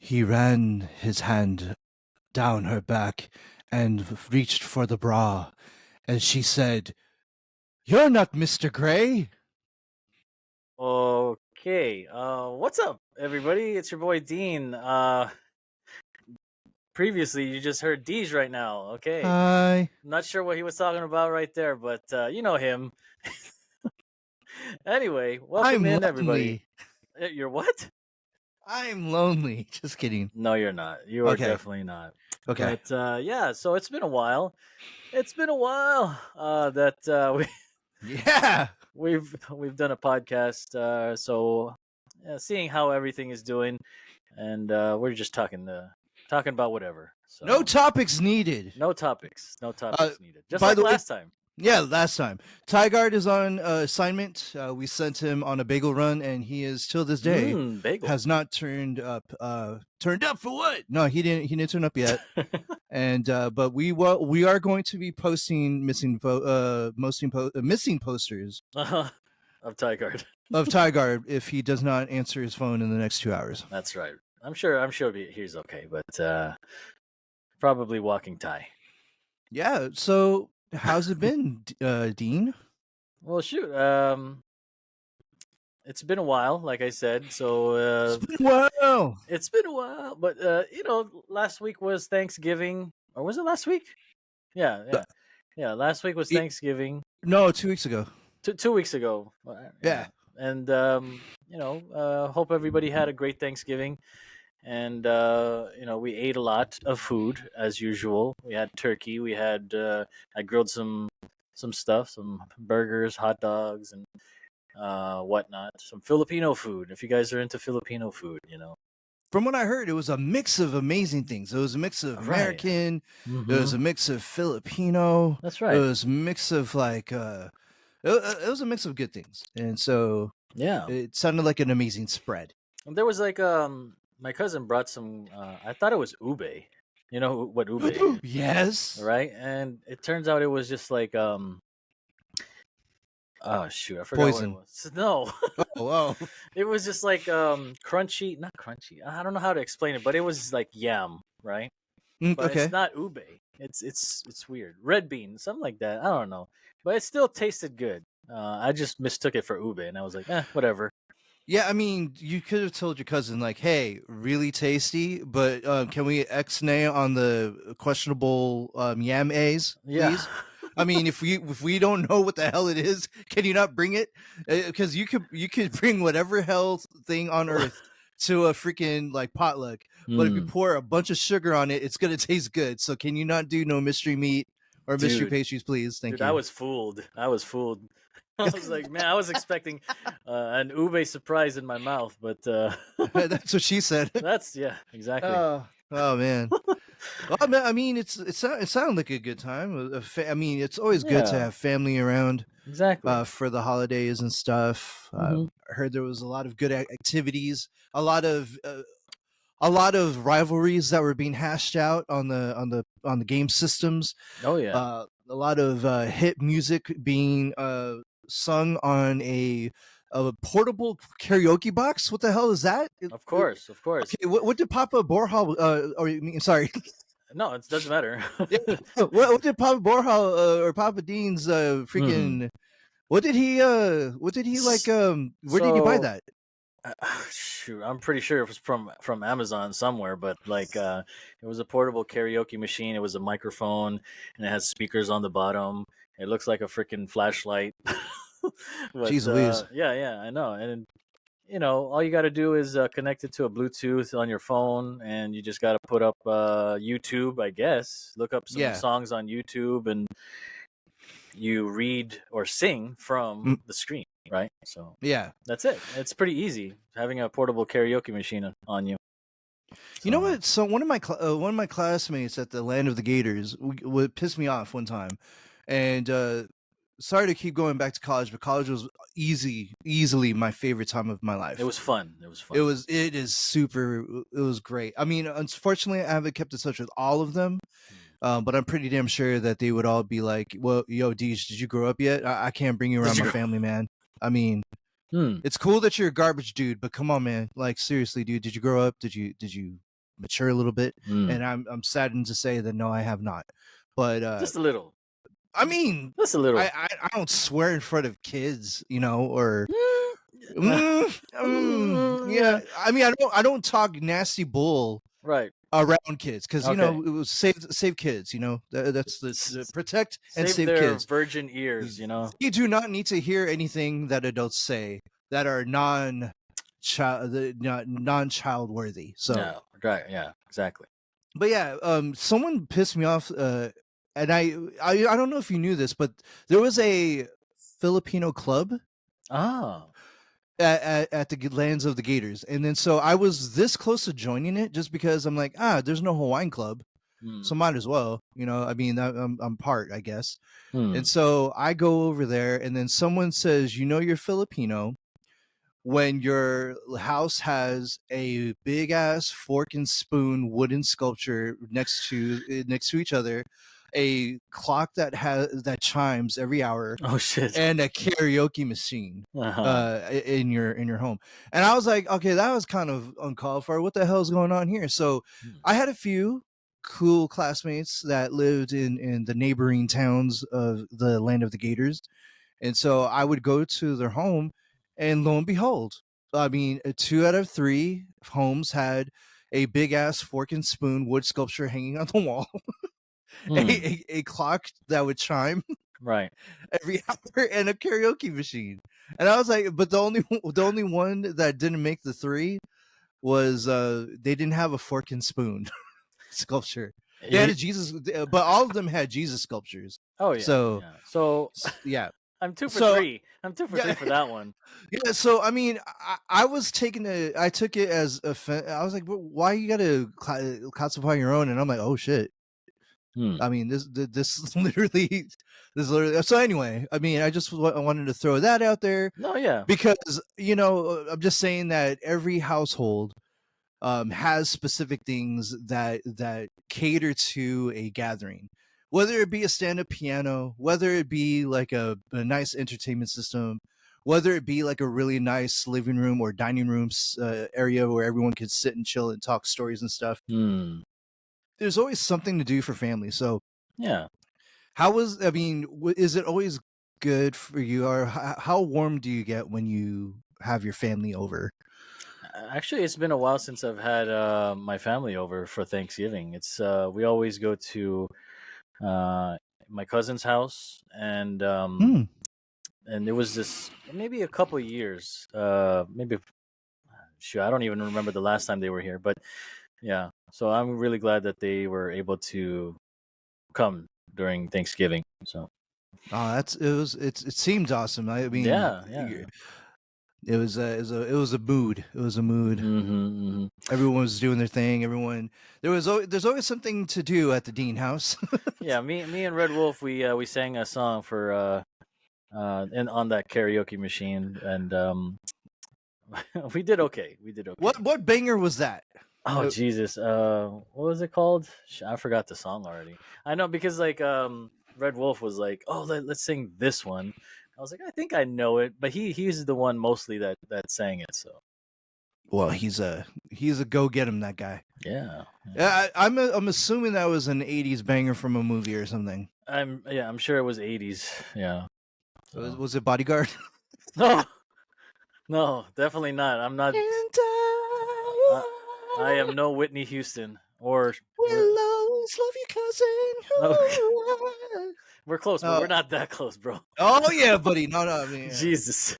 He ran his hand down her back and reached for the bra, and she said, "You're not Mr. Gray." Okay. What's up, everybody? It's your boy Dean. Previously you just heard Deej right now. Okay. Hi. I'm not sure what he was talking about right there, but you know him. Anyway, welcome I'm in, everybody. lonely. You're what? I'm lonely. Just kidding. No, you're not. You are Okay. definitely not. Okay. But yeah, so it's been a while. It's been a while that Yeah. we've done a podcast. So seeing how everything is doing, and we're just talking about whatever. So No topics needed. no topics needed. Just By like the way, last time. yeah, last time. Tiegard is on assignment. We sent him on a bagel run, and he is till this day Bagel. has not turned up. Turned up for what? No, he didn't. He didn't turn up yet. And but we are going to be posting missing posters Of Tiegard. of Tiegard if he does not answer his phone in the next 2 hours. That's right. I'm sure he's okay, but probably walking tie. Yeah. So how's it been, Dean? Well, shoot. It's been a while, like I said. So Wow. it's been a while, but last week was Thanksgiving, or was it last week? Yeah. Last week was Thanksgiving. No, 2 weeks ago. 2 weeks ago. Yeah. And hope everybody had a great Thanksgiving. And we ate a lot of food as usual. We had turkey. I grilled some stuff, some burgers, hot dogs, and whatnot. Some Filipino food. If you guys are into Filipino food, From what I heard, it was a mix of amazing things. It was a mix of American. Mm-hmm. It was a mix of Filipino. That's right. It was a mix of it was a mix of good things, and so yeah, it sounded like an amazing spread. And there was like my cousin brought some. I thought it was ube. You know what ube is? Yes. Right, and it turns out it was just like oh shoot, I forgot Poison. what it was. No. Oh. It was just like crunchy, not crunchy. I don't know how to explain it, but it was like yam, right? But Okay. it's not ube. It's weird. Red bean, something like that. I don't know, but it still tasted good. I just mistook it for ube, and I was like, whatever. Yeah, I mean, you could have told your cousin like, "Hey, really tasty, but can we X-nay on the questionable yam A's, please?" Yeah. I mean, if we don't know what the hell it is, can you not bring it? Because you could bring whatever hell thing on earth to a freaking like potluck, but if you pour a bunch of sugar on it, it's gonna taste good. So can you not do no mystery meat or mystery pastries, please? Thank you. I was fooled. I was like, man, I was expecting an ube surprise in my mouth, but that's what she said. Yeah, exactly. Oh man. Well, man, I mean, it sounded like a good time. I mean, it's always good to have family around. Exactly. For the holidays and stuff. I heard there was a lot of good activities, a lot of rivalries that were being hashed out on the game systems. Oh yeah. A lot of hit music being sung on a portable karaoke box. What the hell is that? Of course. Okay, what did Papa Borja? Sorry. No, it doesn't matter. What did Papa Borja or Papa Dean's freaking? What did he like? Where did he buy that? Shoot, I'm pretty sure it was from Amazon somewhere, but like it was a portable karaoke machine. It was a microphone, and it has speakers on the bottom. It looks like a freaking flashlight. But, Jeez Louise. Yeah, I know. And all you got to do is connect it to a Bluetooth on your phone, and you just got to put up YouTube, I guess. Look up some songs on YouTube, and you read or sing from the screen, right? So yeah, that's it. It's pretty easy having a portable karaoke machine on you. You know what? So one of my classmates at the Land of the Gators would piss me off one time, and sorry to keep going back to college, but college was easily my favorite time of my life. It was fun. It was great. I mean, unfortunately, I haven't kept in touch with all of them, but I'm pretty damn sure that they would all be like, "Well, yo, Deej, did you grow up yet? I can't bring you around my family, man. I mean, it's cool that you're a garbage dude, but come on, man. Like seriously, dude, did you grow up? Did you mature a little bit, Mm. and I'm saddened to say that no, I have not. But Just a little. I mean, Just a little. I don't swear in front of kids, you know, or Yeah. yeah. I mean, I don't talk nasty bull Right. around kids because you know Okay. it was save kids. You know that's the protect and Save save their kids. virgin ears, you know. You do not need to hear anything that adults say that are non-child worthy. So, Yeah. Right. Yeah. Exactly. but yeah, someone pissed me off, and I don't know if you knew this, but there was a Filipino club Ah. at the lands of the Gators, and then so I was this close to joining it just because I'm like, there's no Hawaiian club, so might as well, you know. I mean, I'm part, I guess. And so I go over there, and then someone says, you know, you're Filipino when your house has a big ass fork and spoon wooden sculpture next to each other, a clock that chimes every hour, Oh shit. and a karaoke machine Uh-huh. in your home. And I was like, okay, that was kind of uncalled for. What the hell is going on here? So I had a few cool classmates that lived in the neighboring towns of the land of the Gators, and so I would go to their home, and lo and behold, I mean, 2 out of 3 homes had a big ass fork and spoon wood sculpture hanging on the wall, a clock that would chime Right. every hour, and a karaoke machine. And I was like, but the only one that didn't make the 3 was they didn't have a fork and spoon sculpture. They had a Jesus, but all of them had Jesus sculptures. Oh yeah. So Yeah. So yeah. I'm 2 for So 3. I'm 2 for 3 for that one. Yeah, so I mean, I was I took it as I was like, why you gotta classify your own? And I'm like, oh shit. I mean, this literally, So anyway, I mean, I just wanted to throw that out there. No, yeah, because you know, I'm just saying that every household has specific things that cater to a gathering, whether it be a stand-up piano, whether it be like a nice entertainment system, whether it be like a really nice living room or dining room area where everyone can sit and chill and talk stories and stuff. There's always something to do for family. So yeah. I mean, is it always good for you, or how warm do you get when you have your family over? Actually, it's been a while since I've had my family over for Thanksgiving. It's we always go to my cousin's house, and there was this maybe a couple years, maybe sure, I don't even remember the last time they were here, but yeah. So I'm really glad that they were able to come during Thanksgiving. So Oh, it seems awesome. I mean, yeah. it was a mood. It was a mood. Everyone was doing their thing. There's always something to do at the Dean house. Yeah, me and Red Wolf, we sang a song for on that karaoke machine, and we did okay. What banger was that? Oh Jesus! What was it called? I forgot the song already. I know because like Red Wolf was like, "Oh, let's sing this one." I was like, "I think I know it," but he's the one mostly that sang it. So, well, he's a go get him, that guy. Yeah. I'm assuming that was an '80s banger from a movie or something. I'm sure it was '80s. Yeah. So. Was it Bodyguard? No, definitely not. I'm not. I am no Whitney Houston or. We'll always love you, cousin. Okay. We're close, but we're not that close, bro. Oh yeah, buddy. No, I mean, Jesus.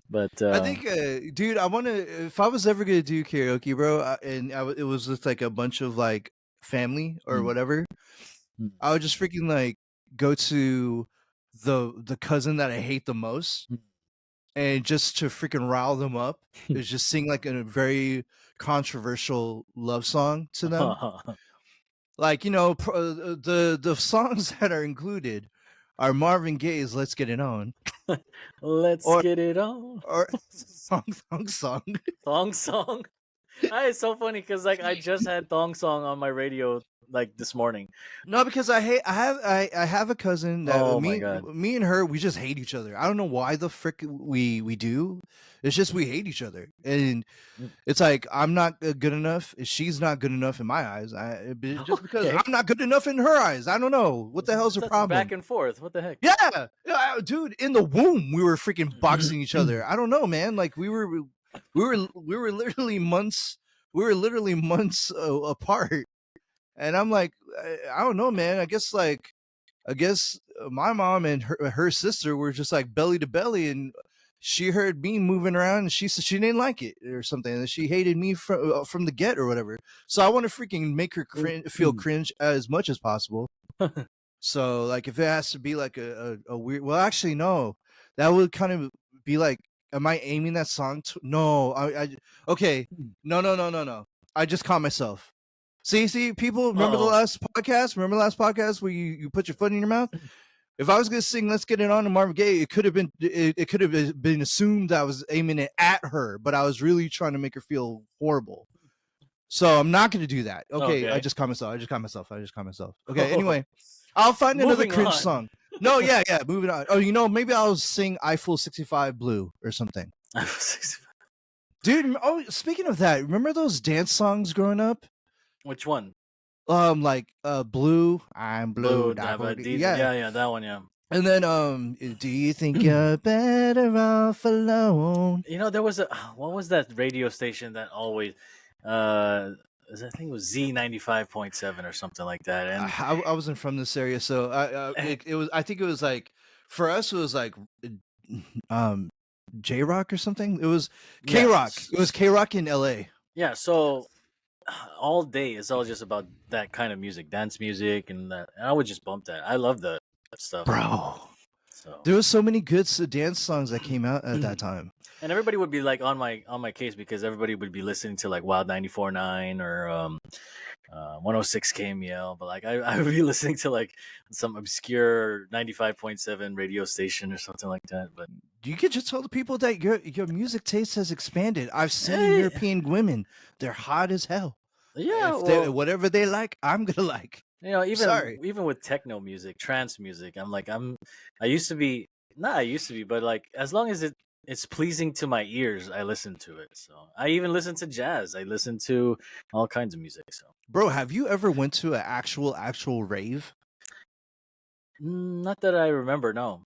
But I think, dude, I want to. If I was ever gonna do karaoke, bro, it was just like a bunch of like family or whatever, I would just freaking like go to the cousin that I hate the most, and just to freaking rile them up, is just sing like a very controversial love song to them. Like, you know, the songs that are included are Marvin Gaye's "Let's Get It On." Let's get it on. Or song. Song. It's so funny because like I just had Thong Song on my radio like this morning. No, because I have a cousin that Oh my god. me and her, we just hate each other. I don't know why the frick we do. It's just we hate each other, and it's like I'm not good enough. She's not good enough in my eyes. Just because Okay. I'm not good enough in her eyes. I don't know what the hell's her That's problem. back and forth. What the heck? Yeah, dude, in the womb we were freaking boxing each other. I don't know, man. Like we were literally months. We were literally months apart, and I'm like, I don't know, man. I guess my mom and her sister were just like belly to belly, and she heard me moving around, and she said she didn't like it or something, and she hated me from the get or whatever. So I want to freaking make her feel cringe as much as possible. So like if it has to be like a weird, well, actually no, that would kind of be like, am I aiming that song to? No, okay, no. I just caught myself. See, people remember the last podcast? Remember the last podcast where you put your foot in your mouth? If I was gonna sing "Let's Get It On" to Marvin Gaye, it could have been assumed I was aiming it at her, but I was really trying to make her feel horrible. So I'm not gonna do that. Okay. I just caught myself. Okay, anyway, I'll find another cringe song. No, yeah, moving on. Oh, maybe I'll sing "Eiffel 65 Blue" or something. Dude, speaking of that, remember those dance songs growing up? Which one? Like Blue, I'm Blue. Yeah, that one, yeah. And then do you think you're better off alone? There was what was that radio station that always I think it was Z95.7 or something like that. And I wasn't from this area, so it was, I think it was like, for us it was like J Rock or something. It was K Rock. It was K Rock in LA. Yeah, so all day it's all just about that kind of music, dance music, and that. And I would just bump that. I love that stuff, bro. So there was so many good dance songs that came out at that time, and everybody would be like on my case because everybody would be listening to like Wild 94.9 or 106 KML, but like I would be listening to like some obscure 95.7 radio station or something like that. But you could just tell the people that your music taste has expanded. I've seen European women; they're hot as hell. Yeah, whatever they like, I'm gonna like. Even with techno music, trance music, I used to be, but like as long as it's pleasing to my ears, I listen to it. So I even listen to jazz. I listen to all kinds of music. So, bro, have you ever went to an actual rave? Not that I remember. No.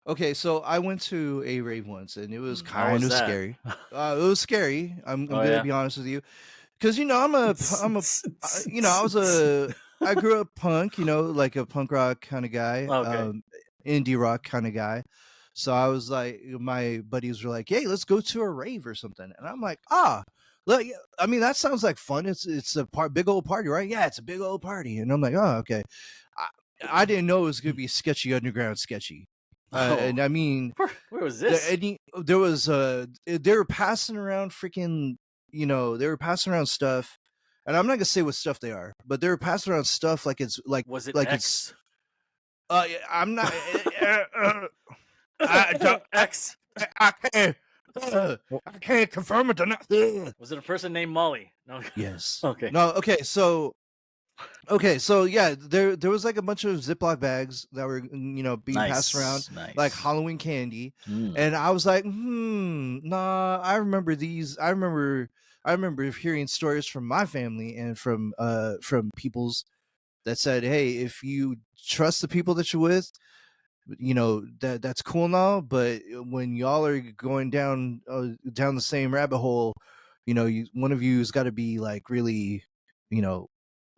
Okay, so I went to a rave once, and it was kind of scary. It was scary. I'm gonna be honest with you, because I grew up punk, like a punk rock kind of guy, indie rock kind of guy. So I was like, my buddies were like, "Hey, let's go to a rave or something," and I'm like, look, I mean, that sounds like fun. It's a big old party, right? Yeah, it's a big old party, and I'm like, oh, okay. I didn't know it was gonna be sketchy underground sketchy. And I mean, where was this? There was they were passing around freaking, they were passing around stuff, and I'm not gonna say what stuff they are, but they were passing around stuff like it's like, was it like X? I'm not. X. I can't confirm it or not. Was it a person named Molly? No. Yes. Okay. No. Okay, so yeah, there was like a bunch of Ziploc bags that were being passed around like Halloween candy, and I was like, nah. I remember these. I remember hearing stories from my family and from people's that said, hey, if you trust the people that you're with, that's cool and all, but when y'all are going down the same rabbit hole, one of you's got to be like really,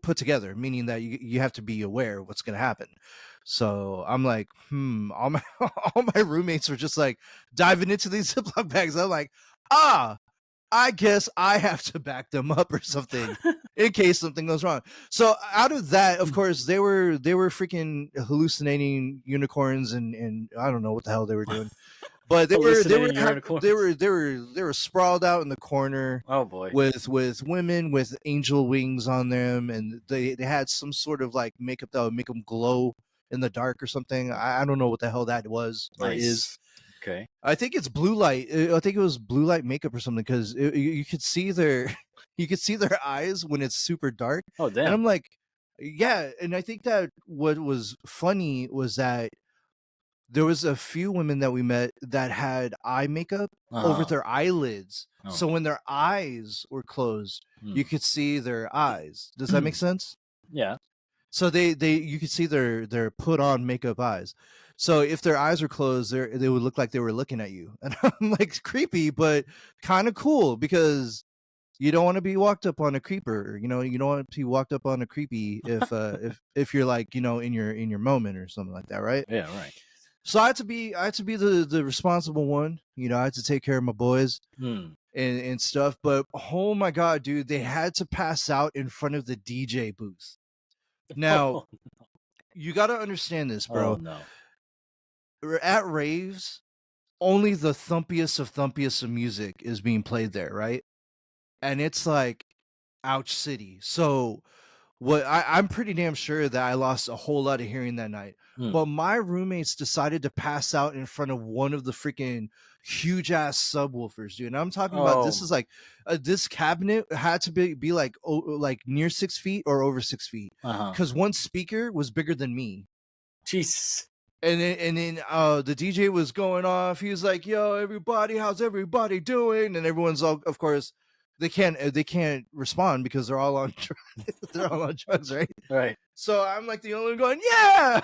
put together, meaning that you have to be aware of what's going to happen. So I'm like, all my roommates were just like diving into these Ziploc bags. I'm like, I guess I have to back them up or something in case something goes wrong. So out of that, of course, they were freaking hallucinating unicorns and I don't know what the hell they were doing. But they were sprawled out in the corner. Oh boy. With women with angel wings on them, and they had some sort of like makeup that would make them glow in the dark or something. I don't know what the hell that was or is. Okay. I think it's blue light. I think it was blue light makeup or something because you could see their you could see their eyes when it's super dark. Oh And damn. I'm like, yeah. And I think that what was funny was that there was a few women that we met that had eye makeup over Uh-huh. their eyelids. Oh. So when their eyes were closed, Hmm. you could see their eyes. Does that make sense? Yeah. So they you could see their put on makeup eyes. So if their eyes were closed, they would look like they were looking at you. And I'm like creepy, but kind of cool because you don't want to be walked up on a creeper. You don't want to be walked up on a creepy if you're like, in your moment or something like that, right? Yeah. Right. So I had to be the responsible one. I had to take care of my boys Hmm. and stuff. But oh my god, dude, they had to pass out in front of the DJ booth. Now, Oh, you got to understand this, oh bro. no. At raves, only the thumpiest of music is being played there, right? And it's like ouch city. So I'm pretty damn sure that I lost a whole lot of hearing that night. Hmm. But my roommates decided to pass out in front of one of the freaking huge ass subwoofers, dude. And I'm talking about this Oh. is like this cabinet had to be like like near 6 feet or over 6 feet Uh-huh. because one speaker was bigger than me. Jesus. And then the DJ was going off. He was like, "Yo, everybody, how's everybody doing?" And everyone's all, of course, they can't respond because they're all on they're all on drugs, right? Right. So I'm like the only one going, "Yeah,"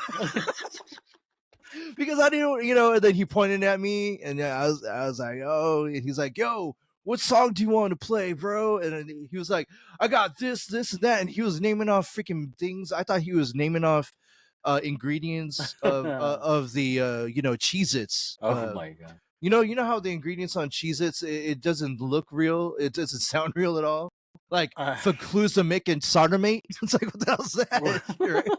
because I didn't, And then he pointed at me, and then I was like, "Oh," and he's like, "Yo, what song do you want to play, bro?" And then he was like, "I got this, and that," and he was naming off freaking things. I thought he was naming off ingredients of the Cheez-Its. Oh my god. You know how the ingredients on Cheez-Its, it doesn't look real, it doesn't sound real at all, like Facluzamic and Sardomate. It's like, what the hell's that?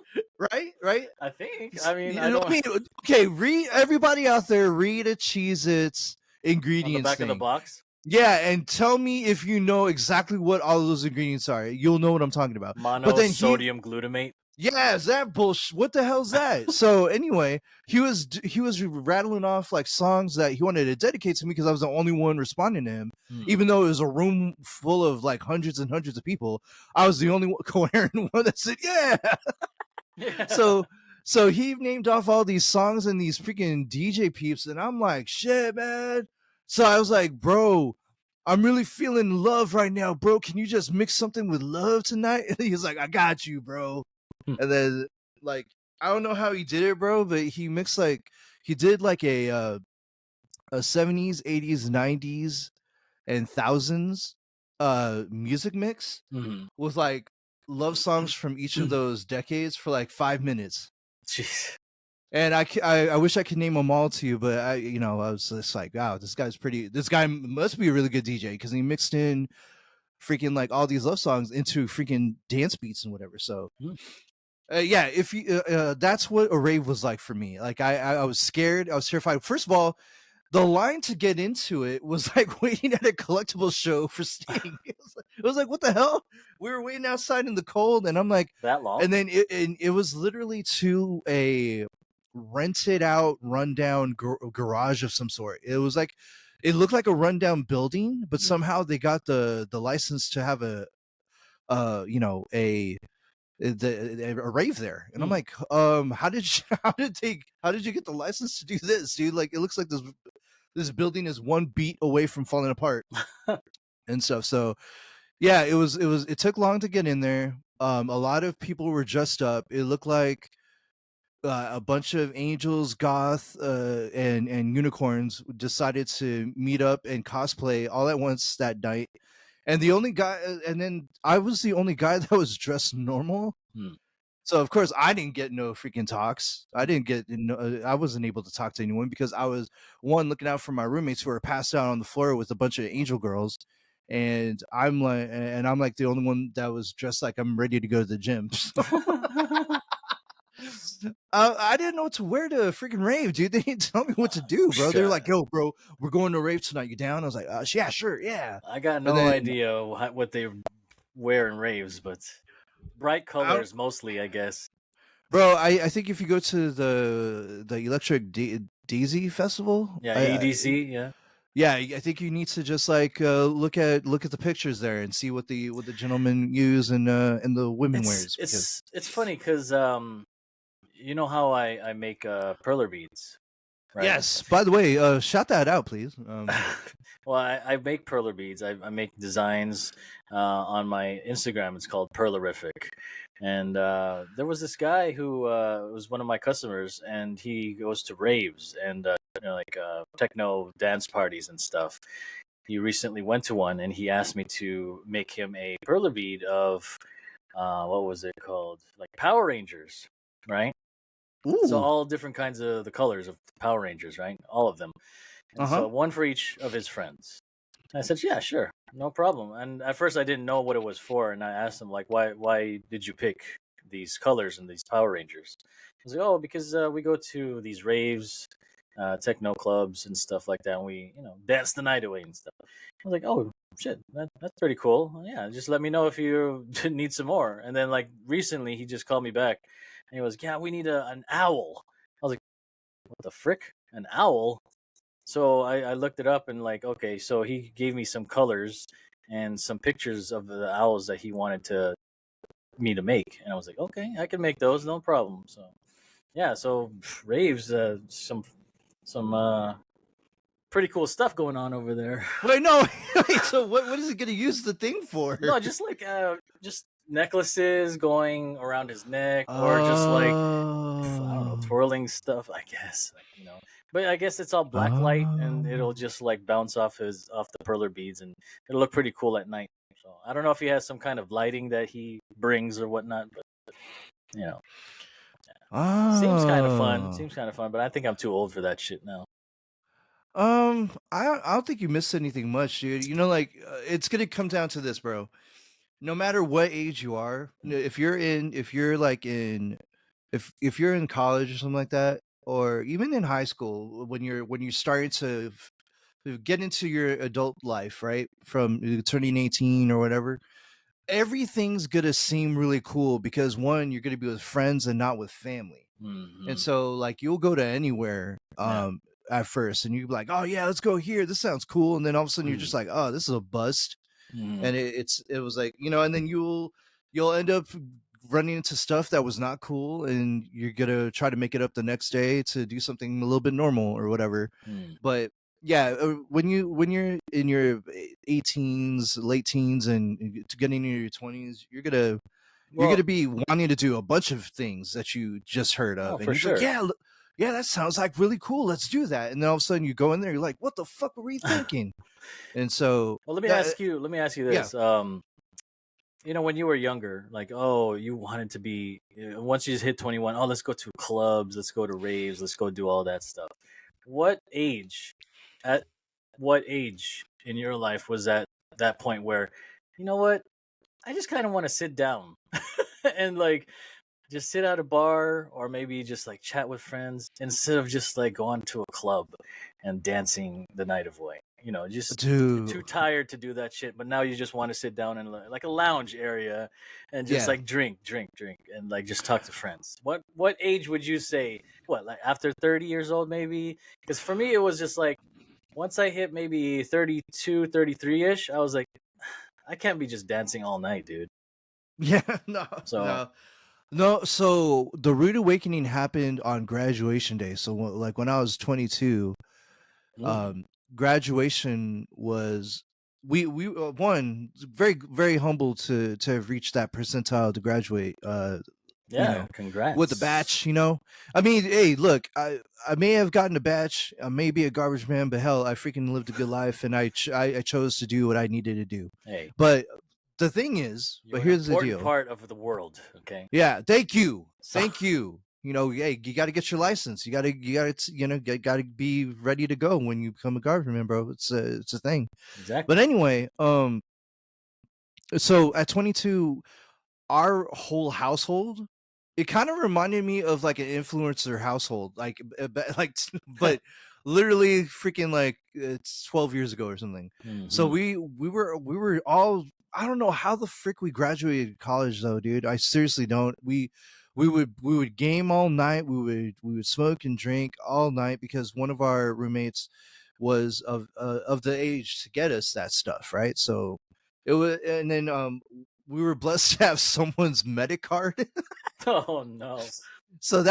right. I think. I mean, I don't. Okay, read, everybody out there, read a Cheez-Its On the ingredients back of the thing. box. Yeah, and tell me if you know exactly what all of those ingredients are. You'll know what I'm talking about. But then Monosodium glutamate. yeah, is that bullshit? What the hell's that? So anyway, he was rattling off like songs that he wanted to dedicate to me because I was the only one responding to him, even though it was a room full of like hundreds and hundreds of people. I was the only coherent one that said yeah. Yeah. So he named off all these songs and these freaking DJ peeps, and I'm like, shit, man. So I was like, bro, I'm really feeling love right now, bro. Can you just mix something with love tonight? And he's like, I got you, bro. And then like I don't know how he did it, bro, but he mixed like he did like a 70s, 80s, 90s, and thousands music mix with like love songs from each of those decades for like 5 minutes. Jeez. And I wish I could name them all to you, but I was just like, wow, this guy must be a really good DJ because he mixed in freaking like all these love songs into freaking dance beats and whatever. So yeah, if you that's what a rave was like for me. Like I was scared, I was terrified. First of all, the line to get into it was like waiting at a collectible show for Sting. It was like, what the hell? We were waiting outside in the cold, and I'm like, that long? And then it was literally to a rented out, rundown garage of some sort. It was like, it looked like a rundown building, but somehow they got the license to have a rave there. And I'm like, how did you get the license to do this, dude? Like, it looks like this building is one beat away from falling apart and stuff. So yeah, it took long to get in there. A lot of people were dressed up. It looked like a bunch of angels, goth, and unicorns decided to meet up and cosplay all at once that night. And then I was the only guy that was dressed normal. So of course I didn't get no freaking talks. I wasn't able to talk to anyone because I was looking out for my roommates who were passed out on the floor with a bunch of angel girls. And I'm like the only one that was dressed like I'm ready to go to the gym. I didn't know what to wear to freaking rave, dude. They didn't tell me what to do, bro. They're like, "Yo, bro, we're going to a rave tonight. You down?" I was like, "Yeah, sure, yeah." I got no idea what they wear in raves, but bright colors mostly, I guess. Bro, I think if you go to the Electric Daisy Festival, Yeah, EDC. Yeah, yeah, I think you need to just like look at the pictures there and see what the gentlemen use and the women wears because it's funny because you know how I make perler beads, right? yes. By the way, shout that out, please. Well, I make perler beads. I make designs on my Instagram. It's called Perlerific. And there was this guy who was one of my customers, and he goes to raves and like techno dance parties and stuff. He recently went to one, and he asked me to make him a perler bead of what was it called? Like Power Rangers, right? So Ooh, all different kinds of the colors of Power Rangers, right? All of them. uh And huh. so one for each of his friends. I said, "Yeah, sure, no problem." And at first, I didn't know what it was for, and I asked him like, "Why did you pick these colors and these Power Rangers?" He was like, "Oh, because we go to these raves, techno clubs, and stuff like that. And we, dance the night away and stuff." I was like, "Oh, shit, that's pretty cool. Well, yeah, just let me know if you need some more." And then like recently, he just called me back, and he was, "Yeah, we need an owl." I was like, "What the frick? An owl?" So I looked it up and like, okay, so he gave me some colors and some pictures of the owls that he wanted to me to make, and I was like, okay, I can make those, no problem. So yeah, so raves, some pretty cool stuff going on over there. Wait, no. Wait, so what is it gonna use the thing for? No, just like just necklaces going around his neck, or just like I don't know, Oh, twirling stuff. I guess, like, but I guess it's all black light, and oh. it'll just like bounce off the perler beads, and it'll look pretty cool at night. So I don't know if he has some kind of lighting that he brings or whatnot, but you know, seems kind of fun. Oh. Seems kind of fun, but I think I'm too old for that shit now. I don't think you missed anything much, dude. You know, like it's gonna come down to this, bro. No matter what age you are, if you're like in, if you're in college or something like that, or even in high school, when you're starting to get into your adult life, right, from turning 18 or whatever, everything's gonna seem really cool because one, you're gonna be with friends and not with family. And Hmm. so like you'll go to anywhere Yeah. at first and you'll be like, oh yeah, let's go here. This sounds cool. And then all of a sudden you're just like, oh, this is a bust. Hmm. And it was like, and then you'll end up running into stuff that was not cool and you're gonna try to make it up the next day to do something a little bit normal or whatever. Hmm. But yeah, when you're in your 18s, late teens, and to getting into your 20s, you're Well, gonna be wanting to do a bunch of things that you just heard oh, of, and for you're like, sure. yeah, yeah, that sounds like really cool. Let's do that. And then all of a sudden you go in there, you're like, what the fuck were we thinking? And so Well, that, let me ask you yeah, this. When you were younger, like, oh, you wanted to be, once you just hit 21, oh, let's go to clubs, let's go to raves, let's go do all that stuff. What age, at what age in your life was that point where, you know what, I just kind of want to sit down and like just sit at a bar or maybe just like chat with friends instead of just like going to a club and dancing the night away. Just you're dude, too tired to do that shit, but now you just want to sit down in like a lounge area and just yeah, like drink, and like just talk to friends. What age would you say? What, like after 30 years old maybe? Because for me it was just like once I hit maybe 32, 33 ish, I was like, I can't be just dancing all night, dude. yeah, no, So, no. No, so the rude awakening happened on graduation day. So like when I was 22, mm, um graduation was, we one, very very humble to have reached that percentile to graduate, you yeah, know, with the congrats. batch, I mean, hey, look, I may have gotten a batch, I may be a garbage man, but hell, I freaking lived a good life and I chose to do what I needed to do. Hey, But the thing is, but you're an here's the important deal. part of the world, okay? Yeah, thank you. So, Thank you. Hey, you got to get your license. You got to, got to be ready to go when you become a government, bro. It's a thing. But exactly. anyway, so at 22, our whole household, it kind of reminded me of like an influencer household, like, but literally freaking like it's 12 years ago or something. So Hmm. we were all, I don't know how the frick we graduated college though, dude. I seriously don't. we would game all night. We would smoke and drink all night because one of our roommates was of the age to get us that stuff, right? So it was, and then we were blessed to have someone's medic card. Oh no. So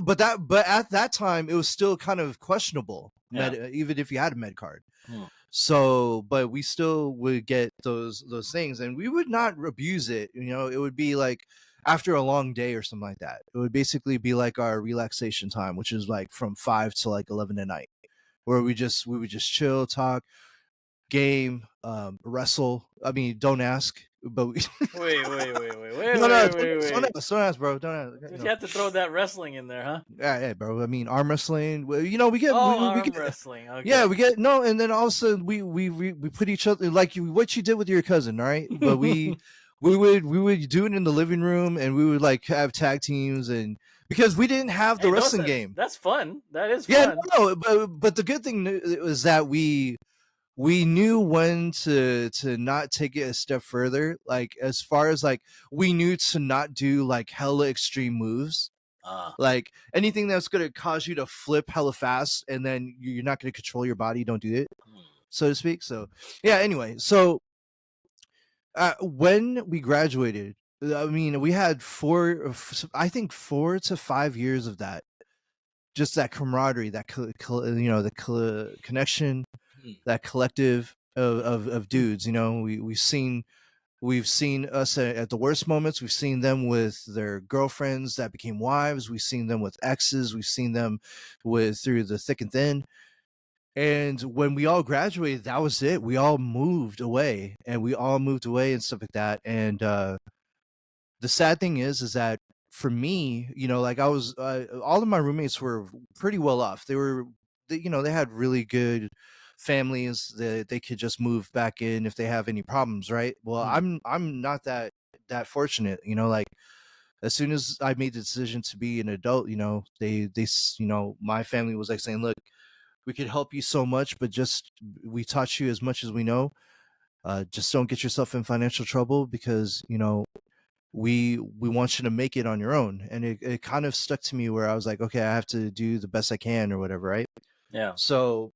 but at that time it was still kind of questionable Yeah. even if you had a med card. Hmm. So but we still would get those things, and we would not abuse it. It would be like after a long day or something like that. It would basically be like our relaxation time, which is like from 5 to like 11 at night, where we would just chill, talk, game, wrestle. I mean, don't ask, but we Wait, wait, wait, wait, wait, no, no, wait, wait, wait. don't ask, bro. Don't ask. Did you have to throw that wrestling in there, huh? Yeah, bro. I mean, arm wrestling. We get Oh, we arm get wrestling. Okay. yeah, we get no, and then also we put each other like what you did with your cousin, all right? But we would do it in the living room, and we would like have tag teams, and because we didn't have the Hey, wrestling game. That's fun. That is Yeah, fun. no, but the good thing was that we knew when to not take it a step further. Like as far as like we knew to not do like hella extreme moves. Like anything that's going to cause you to flip hella fast and then you're not going to control your body, don't do it, so to speak. So yeah, anyway, so when we graduated, I mean, we had I think 4 to 5 years of that, just that camaraderie, that the connection, that collective of dudes. We've seen us at the worst moments. We've seen them with their girlfriends that became wives. We've seen them with exes. We've seen them through the thick and thin. And when we all graduated, that was it. We all moved away, and stuff like that. And the sad thing is that for me, like I was, all of my roommates were pretty well off. They had really good families that they could just move back in if they have any problems, right? Well, I'm not that fortunate, like as soon as I made the decision to be an adult, my family was like saying, look, we could help you so much, but just we taught you as much as we know. Just don't get yourself in financial trouble because we want you to make it on your own. And it kind of stuck to me where I was like, okay, I have to do the best I can or whatever, right? Yeah. So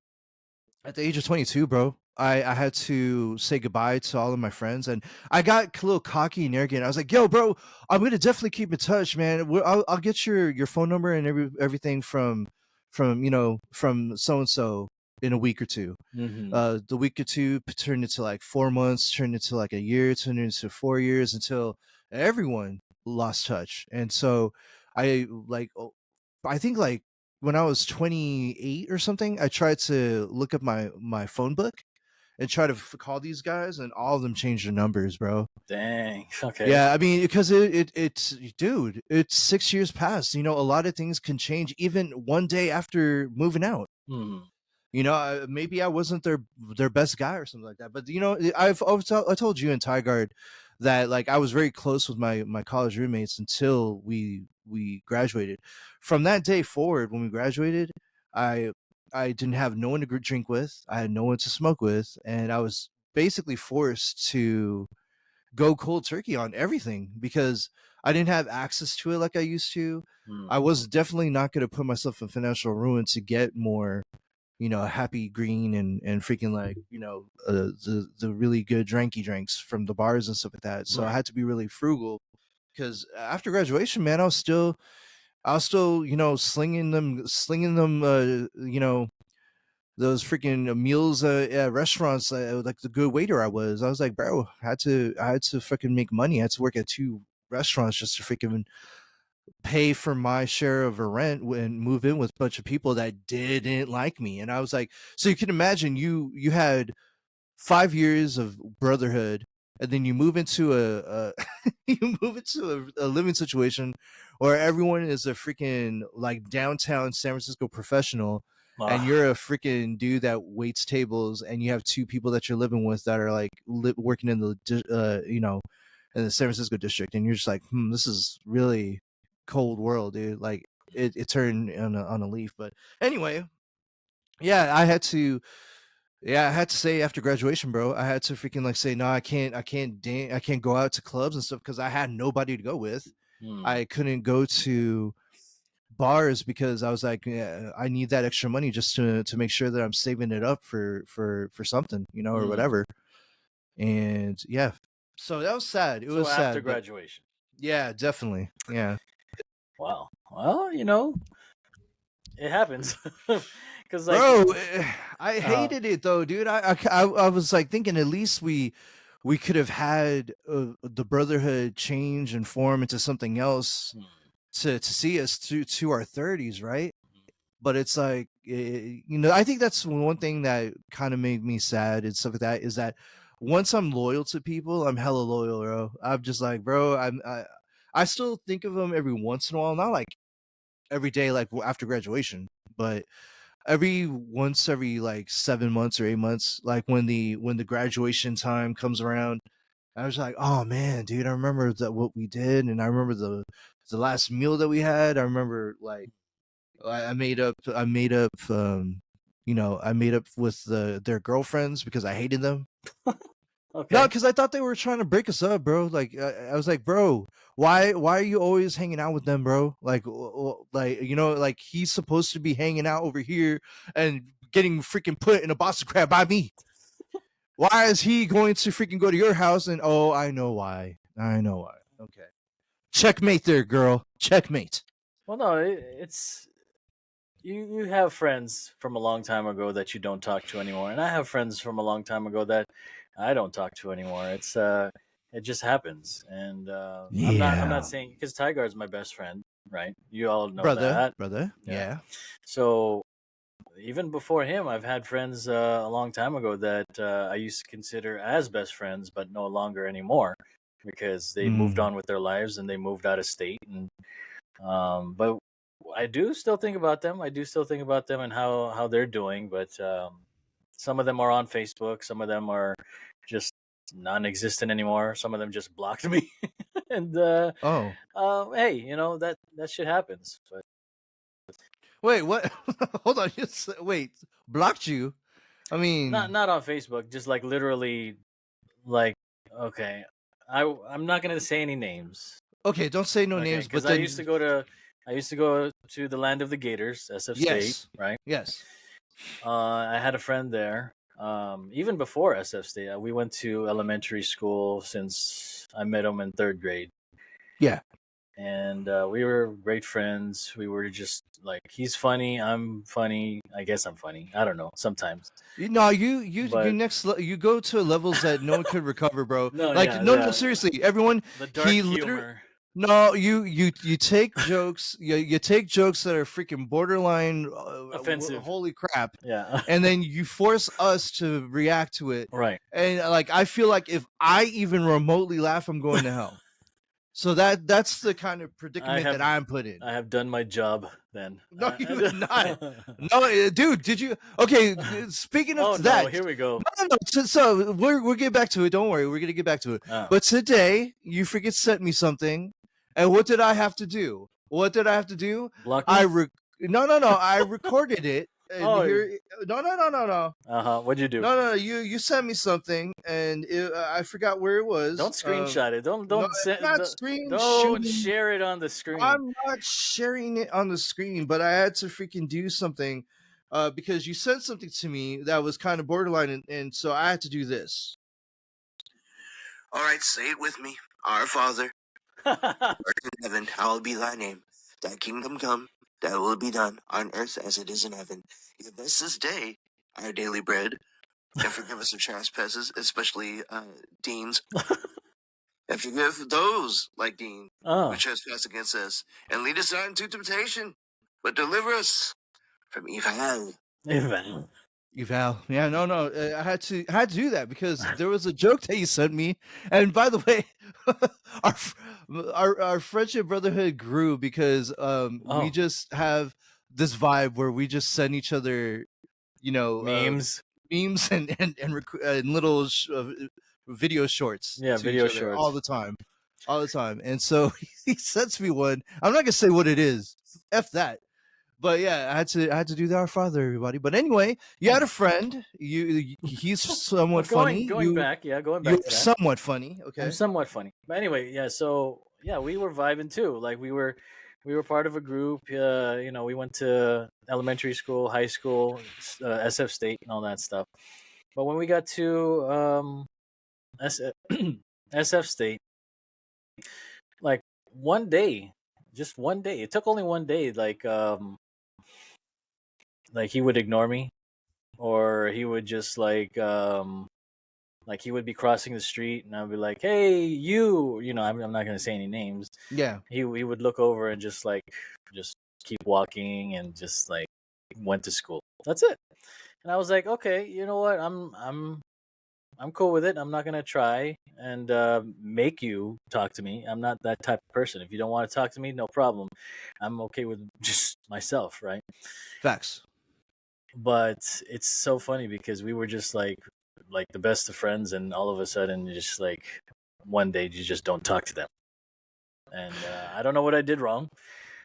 at the age of 22, bro, I had to say goodbye to all of my friends, and I got a little cocky and arrogant. I was like, "Yo, bro, I'm gonna definitely keep in touch, man. I'll get your phone number and everything from so and so in a week or two." The week or two turned into like 4 months, turned into like a year, turned into 4 years until everyone lost touch. And so I I think like when I was 28 or something, I tried to look up my phone book and try to call these guys, and all of them changed their numbers, bro. Dang. Okay. Yeah, I mean, because it's dude, it's 6 years past. A lot of things can change even one day after moving out. Maybe I wasn't their best guy or something like that. But I told you and Tiegard that like I was very close with my college roommates until we graduated. From that day forward, when we graduated, I didn't have no one to drink with. I had no one to smoke with, and I was basically forced to go cold turkey on everything because I didn't have access to it like I used to. I was definitely not going to put myself in financial ruin to get more, happy green and freaking like, the really good drinky drinks from the bars and stuff like that. So I had to be really frugal because after graduation, man, I was still, slinging them, those freaking meals at restaurants, like the good waiter I was like, bro, I had to freaking make money. I had to work at 2 restaurants just to freaking pay for my share of a rent and move in with a bunch of people that didn't like me. And I was like, so you can imagine you had 5 years of brotherhood, and then you move into a you move into a living situation where everyone is a freaking like downtown San Francisco professional, and you're a freaking dude that waits tables, and you have 2 people that you're living with that are like working in the in the San Francisco district, and you're just like, this is really cold world, dude. Like it turned on a leaf. But anyway, yeah, I had to say after graduation, bro, I had to freaking like say, no, I can't go out to clubs and stuff because I had nobody to go with. I couldn't go to bars because I was like, yeah, I need that extra money just to make sure that I'm saving it up for something, or whatever. And yeah, so that was sad. It So was after sad, but graduation. yeah, definitely, yeah. Wow. Well, it happens. Because Bro, I uh, hated it though, dude. I was like thinking at least we could have had the brotherhood change and form into something else to see us to our 30s, right? But it's like I think that's one thing that kind of made me sad and stuff like that is that once I'm loyal to people, I'm hella loyal, bro. I'm just like, bro, I still think of them every once in a while, not like every day, like after graduation, but every like 7 months or 8 months, like when the graduation time comes around. I was like, oh man, dude, I remember that what we did, and I remember the last meal that we had. I remember like I made up I made up I made up with their girlfriends because I hated them. No, okay. because I thought they were trying to break us up, bro. Like I was like, bro, why are you always hanging out with them, bro? Like like he's supposed to be hanging out over here and getting freaking put in a Boston crab by me. Why is he going to freaking go to your house? And oh, I know why. Okay, checkmate there, girl. Checkmate. Well, no, it's you have friends from a long time ago that you don't talk to anymore, and I have friends from a long time ago that I don't talk to anymore. It just happens, and I'm not Yeah, saying because Tiegard's my best friend, right? You all know brother, that. brother. Yeah. Yeah. So even before him, I've had friends a long time ago that I used to consider as best friends, but no longer anymore because they moved Mm. on with their lives and they moved out of state. And but I do still think about them. I do still think about them and how they're doing. But some of them are on Facebook. Some of them are just non-existent anymore. Some of them just blocked me. And Oh, hey, that shit happens. But wait, what? Hold on. Wait, blocked you? I not mean, not on Facebook. Just like literally, like okay, I'm not gonna say any names. okay, don't say no Okay, names, because but then I used to go to the land of the Gators, SF State, yes, right? yes, I had a friend there. Even before SF State, we went to elementary school since I met him in third grade, yeah. and we were great friends. We were just like he's funny, I'm funny. I guess I'm funny. I don't know sometimes, No, you but you go to levels that no one could recover, bro. no, Like yeah, no, yeah, seriously, everyone. the dark He literally humor. no, you take jokes, you take jokes that are freaking borderline, Offensive. holy crap, Yeah, and then you force us to react to it, right. and like I feel like if I even remotely laugh, I'm going to hell. So that's the kind of I predicament that have I'm put in. I have done my job then. No, you have not. No, dude, did you? Okay, speaking Oh of no, that, here we go. no. So we're getting back to it. Don't worry, we're gonna get back to it. Oh. But today, you freaking sent me something, and what did I have to do? What did I have to do? Block I me? no. I recorded it, and Oh, here. No. What'd you do? No. You sent me something, and I forgot where it Don't was. screenshot it. Don't No, don't I'm se- not don't screen don't shooting. share it on the screen. I'm not sharing it on the screen, but I had to freaking do something because you said something to me that was kind of borderline, and so I had to do this. All right, say it with me. Our Father, who art in heaven, hallowed be thy name. Thy kingdom come, thy will be done on earth as it is in heaven. Give us this day our daily bread, and forgive us our trespasses, especially Dean's. And forgive those like Dean who Oh, trespass against us. And lead us not into temptation, but deliver us from evil. Evan. Eval. Yeah, no. I had to do that because there was a joke that you sent me. And by the way, our our friendship brotherhood grew because we Oh, just have this vibe where we just send each other, memes. memes and little video shorts Yeah, to each video other all shorts. the time, all the time. And so he sends me one. I'm not gonna say what it is. F that. But yeah, I had to do that. Our Father, everybody. But anyway, you had Hmm. a friend. He's Well, somewhat going funny. going back, yeah, going You back are to that. somewhat funny. I'm Okay. somewhat funny, but anyway, yeah. So yeah, we were vibing too. Like we were part of a group. We went to elementary school, high school, SF State, and all that stuff. But when we got to SF State, like one day, just one day. It took only one day. Like he would ignore me, or he would just like he would be crossing the street, and I'd be like, "Hey, you!" I'm not gonna say any names. Yeah. He would look over and just keep walking and just like went to school. That's it. And I was like, okay, you know what? I'm cool with it. I'm not gonna try and make you talk to me. I'm not that type of person. If you don't want to talk to me, no problem. I'm okay with just myself, right? Facts. But it's so funny because we were just like the best of friends, and all of a sudden, just like one day, you just don't talk to them. And I don't know what I did wrong.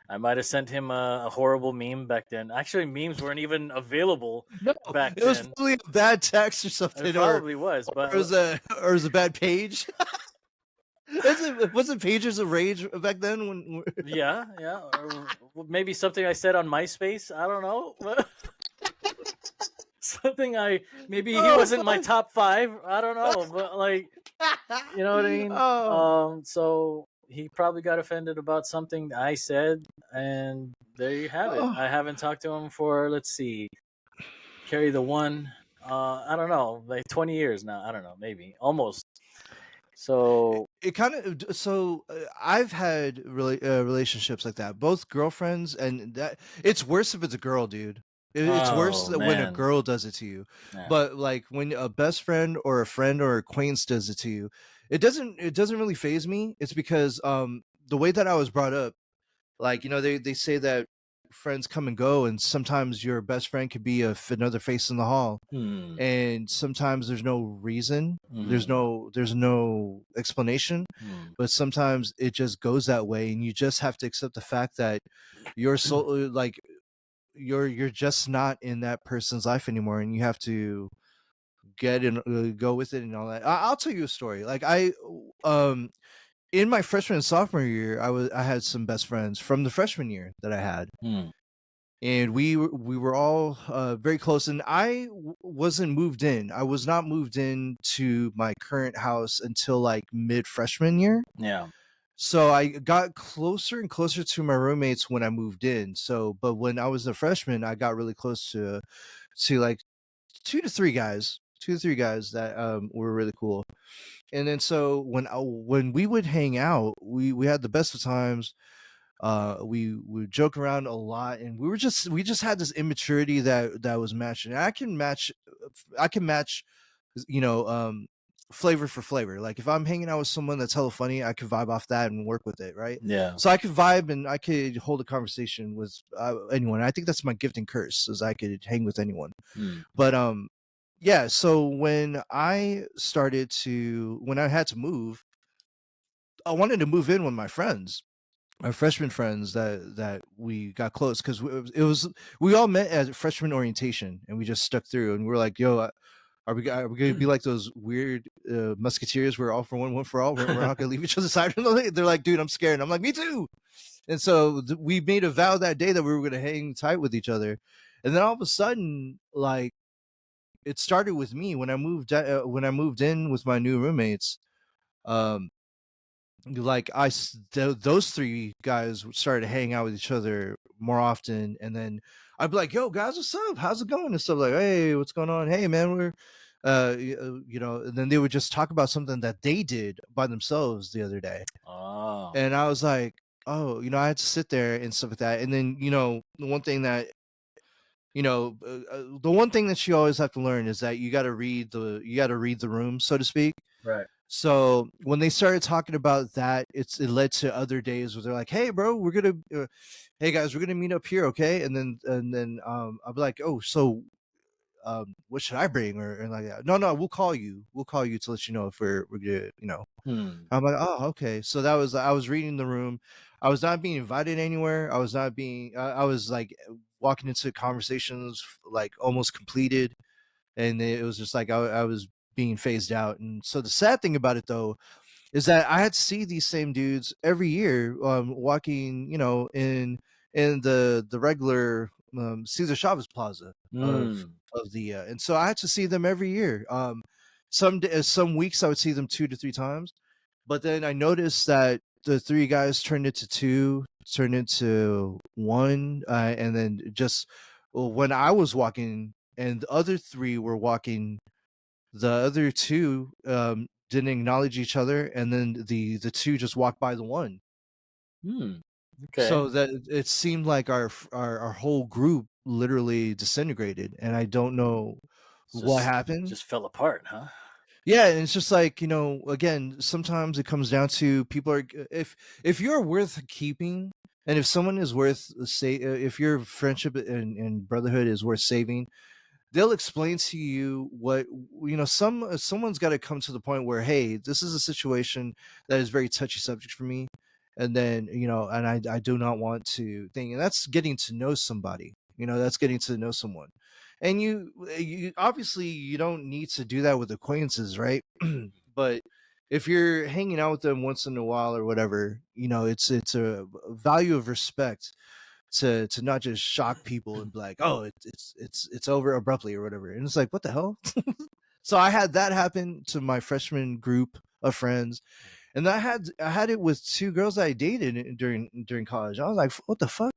I might have sent him a horrible meme back then. Actually, memes weren't even available No, back it was then. probably a bad text or It something, probably was, or it was a bad page. Wasn't pages of rage back then when? yeah, yeah, or maybe something I said on MySpace. I don't know. Something I maybe he Oh wasn't my fuck! top five. I don't know, but like you know what I mean. Oh, So he probably got offended about something I said, and there you have it. oh. I haven't talked to him for, let's see, carry the one. I don't know, like 20 years now. I don't know, maybe almost. So It kind of so I've had relationships like that, both girlfriends, and that it's worse if it's a girl, dude. It's worse oh that when a man, girl does it to you. yeah. But like when a best friend or a friend or acquaintance does it to you, it doesn't really phase me. It's because the way that I was brought up, like they say that friends come and go, and sometimes your best friend could be another face in the hall, Hmm. and sometimes there's no reason, there's Hmm. no explanation, Hmm. but sometimes it just goes that way, and you just have to accept the fact that you're so like you're just not in that person's life anymore, and you have to get and go with it and all that. I'll tell you a story. Like um in my freshman and sophomore year, I had some best friends from the freshman year that I had, Hmm. and we were all very close. And wasn't moved in. I was not moved in to my current house until like mid freshman year. Yeah. So I got closer and closer to my roommates when I moved in. So, but when I was a freshman, I got really close to like two to three guys that were really cool. And then so when we would hang out, we had the best of times. We would joke around a lot, and we just had this immaturity that was matching. I can match you know flavor for flavor. Like if I'm hanging out with someone that's hella funny, I could vibe off that and work with it, right? Yeah. So I could vibe and I could hold a conversation with anyone. I think that's my gift and curse, is I could hang with anyone. Hmm. But yeah, so when I had to move, I wanted to move in with my friends, my freshman friends that we got close, because we all met at freshman orientation, and we just stuck through, and we are like, yo, are we gonna be like those weird musketeers, we're all for one for all, we're not gonna leave each other's side? They're like, dude, I'm scared. And I'm like, me too. And so we made a vow that day that we were gonna hang tight with each other. And then all of a sudden, like, it started with me when I moved in with my new roommates. um like those three guys started hanging out with each other more often, and then I'd be like, yo guys, what's up, how's it going, and stuff, like, hey, what's going on, hey man, we're and then they would just talk about something that they did by themselves the other day. Oh. And I was like, oh, I had to sit there and stuff like that. And then the one thing that you always have to learn is that you got to read the room, so to speak. Right. So when they started talking about that, it led to other days where they're like, "Hey, bro, hey guys, we're gonna meet up here, okay?" And then I'll be like, "Oh, so what should I bring?" Or like that. No, no, we'll call you to let you know if we're gonna. Hmm. I'm like, "Oh, okay." So I was reading the room. I was not being invited anywhere. I was like walking into conversations like almost completed, and it was just like I was being phased out. And so the sad thing about it, though, is that I had to see these same dudes every year, walking, in the regular Cesar Chavez Plaza of the, and so I had to see them every year. Some weeks I would see them 2 to 3 times, but then I noticed that the three guys turned into two, turned into one, and then just, well, when I was walking and the other three were walking, the other two didn't acknowledge each other, and then the two just walked by the one. Okay. So that it seemed like our whole group literally disintegrated, and I don't know what happened. Just fell apart, huh? Yeah, and it's just like, again, sometimes it comes down to people are, if you're worth keeping, and if someone is worth if your friendship and brotherhood is worth saving, they'll explain to you what, someone's got to come to the point where, hey, this is a situation that is very touchy subject for me, and then, and I do not want to think, and that's getting to know somebody, that's getting to know someone. And you obviously, you don't need to do that with acquaintances, right? But if you're hanging out with them once in a while or whatever, it's a value of respect to not just shock people and be like, oh, it's over abruptly or whatever. And it's like, what the hell? So I had that happen to my freshman group of friends, and I had it with two girls that I dated during college. I was like, what the fuck?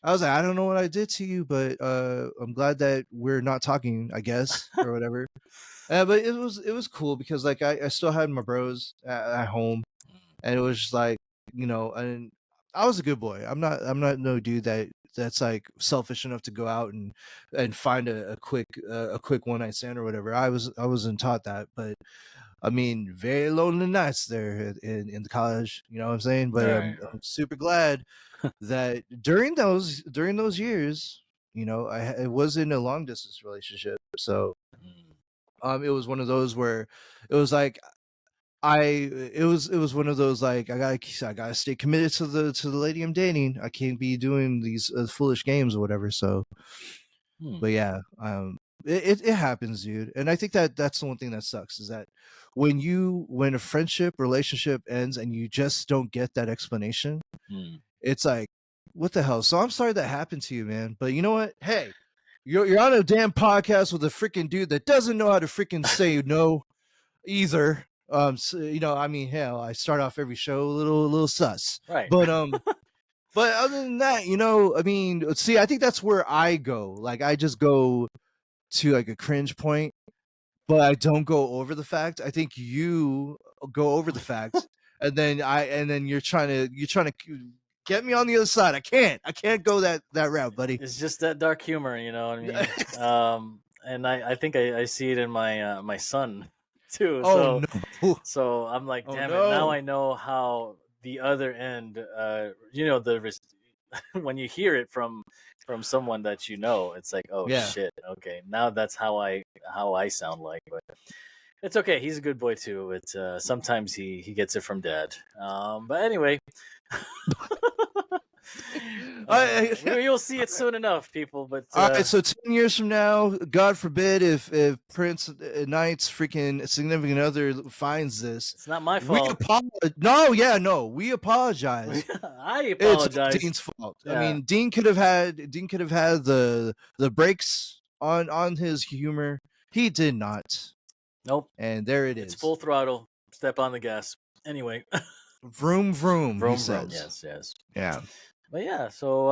I was like, I don't know what I did to you, but I'm glad that we're not talking, I guess, or whatever. But it was cool because, like, I still had my bros at home, and it was just like, and I was a good boy. I'm not no dude that's like selfish enough to go out and find a quick one night stand or whatever. I wasn't taught that, but I mean, very lonely nights there in the college. You know what I'm saying? But I'm super glad that during those years, it was in a long distance relationship. So it was one of those where it was like, it was one of those, like, I gotta stay committed to the lady I'm dating. I can't be doing these foolish games or whatever. So, but yeah, it happens, dude. And I think that's the one thing that sucks, is that when a friendship relationship ends and you just don't get that explanation, it's like, what the hell? So I'm sorry that happened to you, man. But you know what? Hey, you're on a damn podcast with a freaking dude that doesn't know how to freaking say no either. So, I mean, hell, I start off every show a little sus, Right. but other than that, I mean, see, I think that's where I go. Like, I just go to like a cringe point, but I don't go over the fact. I think you go over the fact, and then you're trying to get me on the other side. I can't go that route, buddy. It's just that dark humor, you know what I mean? And I think I see it in my son too. Oh no! So I'm like, Oh damn it! no! Now I know how the other end. When you hear it from someone that you know, it's like, oh Yeah. shit. Okay, now that's how I sound like. But it's okay. He's a good boy too. But sometimes he gets it from dad. But anyway. You'll see it soon enough, people. But all right, so 10 years from now, God forbid, if Prince Knight's freaking significant other finds this, it's not my fault. We apologize. I apologize. It's Dean's fault. Yeah. I mean, Dean could have had the brakes on his humor. He did not. Nope. And there it is. It's full throttle. Step on the gas. Anyway. Vroom vroom. Vroom he says. vroom. Yes. Yeah. But yeah, so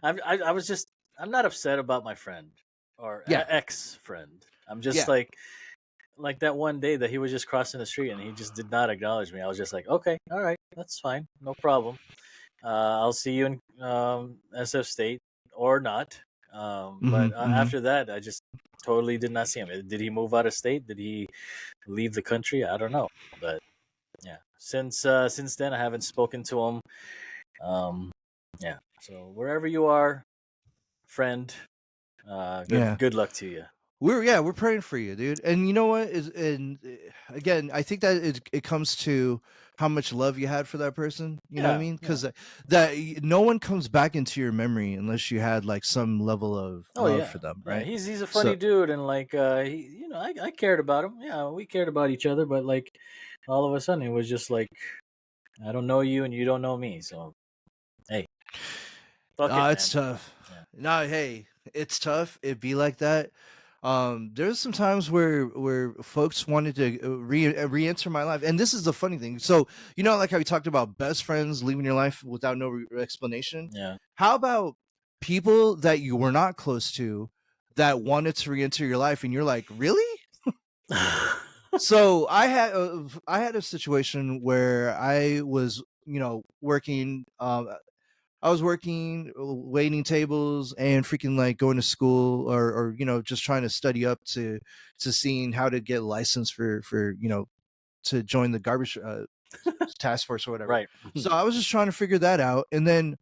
I was just, I'm not upset about my friend or ex friend. I'm just like that one day that he was just crossing the street and he just did not acknowledge me. I was just like, okay, all right, that's fine, no problem. I'll see you in SF State or not. But after that, I just totally did not see him. Did he move out of state? Did he leave the country? I don't know. But yeah, since then, I haven't spoken to him. Yeah. So wherever you are, friend, good luck to you. we're praying for you, dude. And you know what is, and again, I think that it comes to how much love you had for that person. You know what I Yeah, mean? yeah. Because no one comes back into your memory unless you had like some level of Oh love yeah, for them, yeah. right? He's a So funny dude, and like I cared about him. Yeah, we cared about each other, but like all of a sudden it was just like I don't know you and you don't know me, so hey, fuck it, it's man. tough. Yeah. No, hey, it's tough. It be like that. There's some times where folks wanted to re-enter my life, and this is the funny thing. So you know, like how we talked about best friends leaving your life without no explanation. Yeah. How about people that you were not close to that wanted to re-enter your life, and you're like, really? So I had a situation where I was, you know, working. I was working, waiting tables, and freaking like going to school, or you know, just trying to study up to seeing how to get licensed for you know, to join the garbage task force or whatever. Right. So I was just trying to figure that out, and then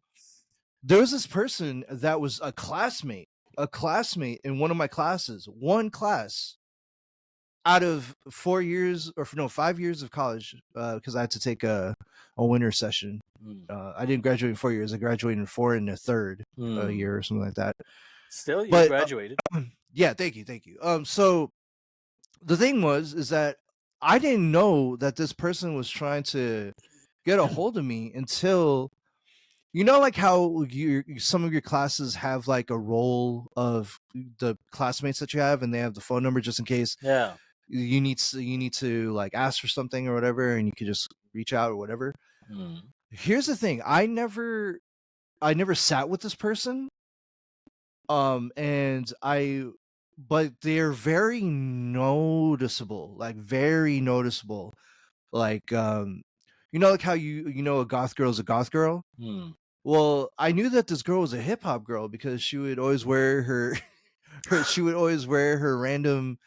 there was this person that was a classmate in one of my classes, one class out of 4 years, or no, 5 years of college, because I had to take a winter session. Mm. I didn't graduate in 4 years. I graduated in four and a third Mm. year or something like that. Still, you But graduated. yeah, thank you. So the thing was is that I didn't know that this person was trying to get a hold of me until, you know, like how some of your classes have like a roll of the classmates that you have, and they have the phone number just in case Yeah. you need to like ask for something or whatever, and you could just reach out or whatever. Mm. Here's the thing: I never sat with this person, and but they're very noticeable, like very noticeable, like you know, like how you know a goth girl is a goth girl. Mm. Well, I knew that this girl was a hip hop girl because she would always wear her, she would always wear her random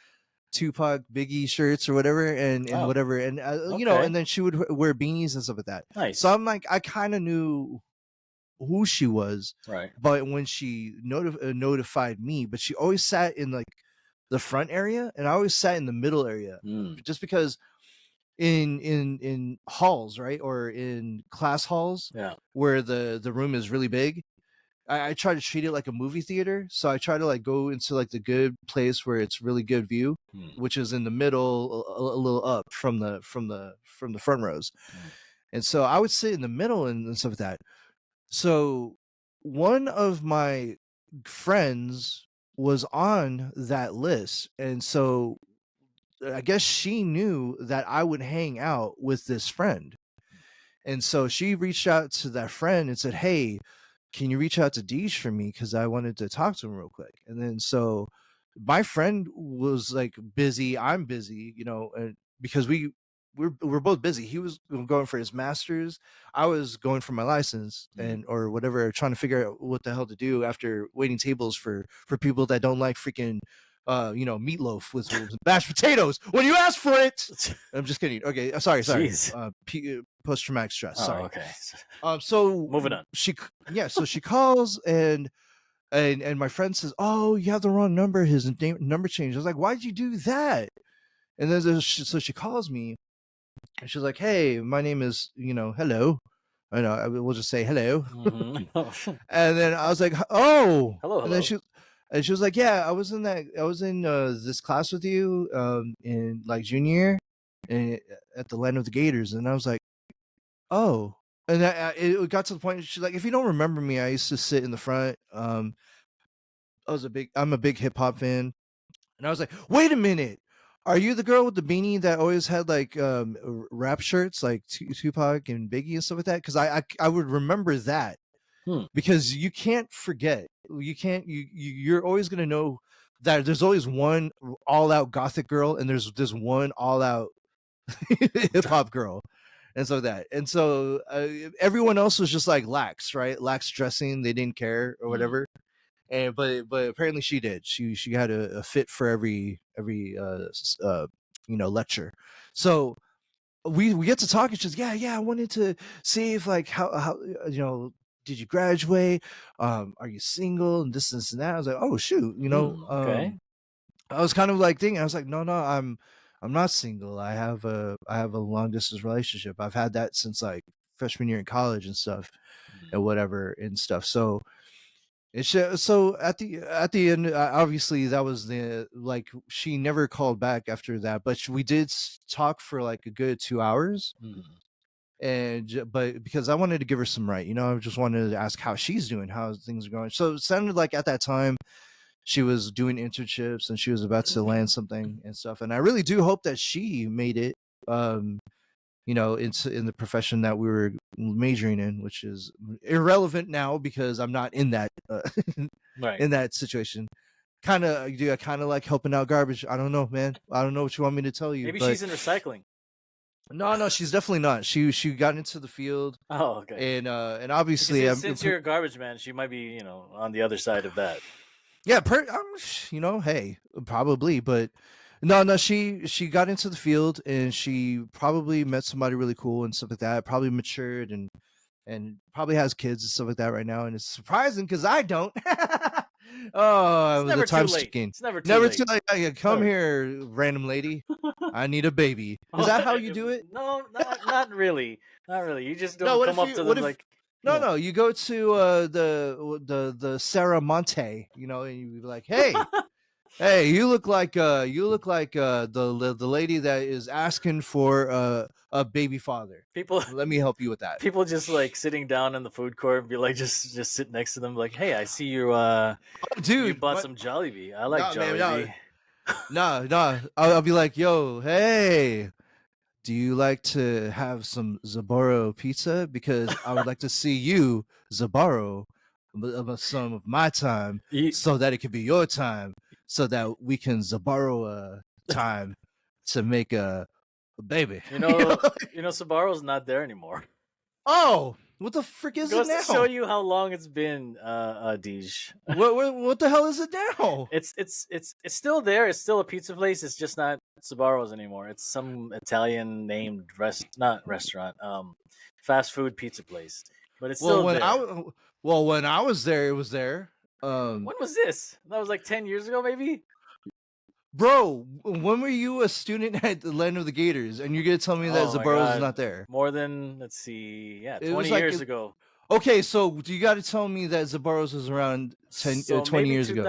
Tupac, Biggie shirts or whatever, and Oh, whatever, and you know, okay. and then she would wear beanies and stuff like that. So Nice. I'm like, I kind of knew who she was, Right. but when she notified me, but she always sat in like the front area, and I always sat in the middle area, Mm. just because in halls, right, or in class halls Yeah. where the room is really big, I try to treat it like a movie theater. So I try to like go into like the good place where it's really good view, Mm. which is in the middle, a little up from the front rows. Mm. And so I would sit in the middle and stuff like that. So one of my friends was on that list, and so I guess she knew that I would hang out with this friend. And so she reached out to that friend and said, "Hey, can you reach out to Deej for me? Because I wanted to talk to him real quick." And then so my friend was like busy. I'm busy, you know, and because we're both busy. He was going for his master's. I was going for my license Mm. and or whatever, trying to figure out what the hell to do after waiting tables for people that don't like freaking you know, meatloaf with mashed potatoes when you ask for it. I'm just kidding. Okay, sorry. Jeez. Post traumatic stress. Oh, Sorry. okay. So Moving on. so she calls, and my friend says, "Oh, you have the wrong number. His number changed." I was like, "Why'd you do that?" And then so she calls me, and she's like, "Hey, my name is, you know, hello." I know, we'll just say hello. Mm-hmm. And then I was like, "Oh," Hello, and then hello. she was like, "Yeah, I was in this class with you in like junior year, and at the Land of the Gators." And I was like, "Oh." And it got to the point she's like, "If you don't remember me, I used to sit in the front. I'm a big hip hop fan." And I was like, "Wait a minute. Are you the girl with the beanie that always had like rap shirts like Tupac and Biggie and stuff like that?" Cuz I would remember that, Hmm. because you can't forget. You can't you're always going to know that there's always one all out gothic girl, and there's one all out hip hop girl. And so that, and so everyone else was just like lax, right? Lax dressing. They didn't care or Mm. whatever. And but apparently she did. She had a fit for every you know, lecture. So we get to talk, and she's, yeah, I wanted to see if like how you know, did you graduate, are you single, and this and that. I was like, oh shoot, you know, Mm. Okay. I was kind of like thinking, I was like, no, I'm not single. I have a long distance relationship. I've had that since like freshman year in college and stuff and whatever and stuff. So so at the end, obviously that was the like she never called back after that, but we did talk for like a good 2 hours. And but because I wanted to give her some right, you know, I just wanted to ask how she's doing, how things are going. So it sounded like at that time she was doing internships and she was about to land something and stuff. And I really do hope that she made it, um, you know, in the profession that we were majoring in, which is irrelevant now because I'm not in that Right. in that situation. Kind of, I kind of like helping out garbage. I don't know, man. I don't know what you want me to tell you. Maybe but she's in recycling. no, she's definitely not. She got into the field, Oh, okay. and obviously, Since you're a garbage man, she might be, on the other side of that. yeah, you know, hey, probably, but no, she got into the field and she probably met somebody really cool and stuff like that. Probably matured and probably has kids and stuff like that right now. And it's surprising because I don't. Oh, It's never the too time's late. ticking. It's never too Never late. too late. Yeah, come Never. here, random lady. I need a baby. Is that how you do it? No, not really. Not really. You just No, don't what come if up you? to What them if? like. No, Yeah. no. You go to the Sarah Monte, you know, and you be like, hey, hey, you look like the lady that is asking for a baby father. People Let me help you with that. people just like sitting down in the food court and be like just sit next to them like, hey, I see you Oh, you dude, bought what? some Jollibee. I like No, man, no, Jollibee. no. I'll be like, yo, hey, do you like to have some Zabaro pizza? Because I would like to see you, Zabaro, some of my time You, so that it could be your time so that we can Zabaro time to make a baby. you know, Sabaro's not there anymore. Oh, what the frick is it Goes to show now? you how long it's been, Deej. What the hell is it now? It's still there. It's still a pizza place. It's just not Sabaro's anymore. It's some Italian named not restaurant, fast food pizza place. But it's Well, still there. when I was there, it was there. When was this? That was like 10 years ago, maybe. Bro, when were you a student at the Land of the Gators and you're gonna tell me that Oh my Zabaros is god, not there? more than let's see, yeah, It 20 was like years ago. okay, so you got to tell me that Zabaros was around 20 Maybe years ago.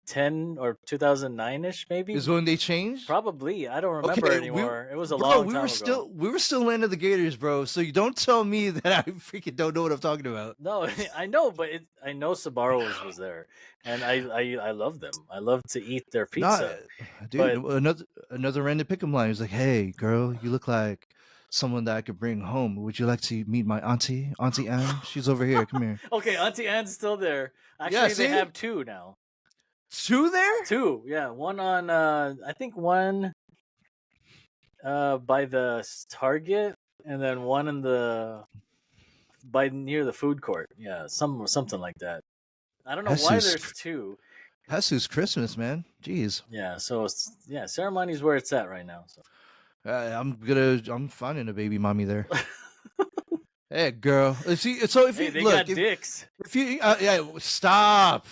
2010 or 2009 ish, maybe. Is when they changed? Probably. I don't remember anymore. It was a bro, long we time were ago. we were still Land of the Gators, bro. So you don't tell me that I freaking don't know what I'm talking about. No, I know, but I know Sabaros was there, and I love them. I love to eat their pizza. Dude, But another random pick'em line. He's like, "Hey, girl, you look like someone that I could bring home. Would you like to meet my auntie, Auntie Anne? She's over here. Come here." okay, Auntie Anne's still there. Actually, Yeah, they see? have two now. Two there? Two, yeah. One on I think one by the Target, and then one in the by near the food court. Yeah, something like that. I don't know why there's two. Jesus Christmas, man. Jeez. Yeah, so yeah, Ceremony's where it's at right now. So I'm finding a baby mommy there. Hey, girl. See, so if hey, you they look, got dicks. if you, yeah, stop.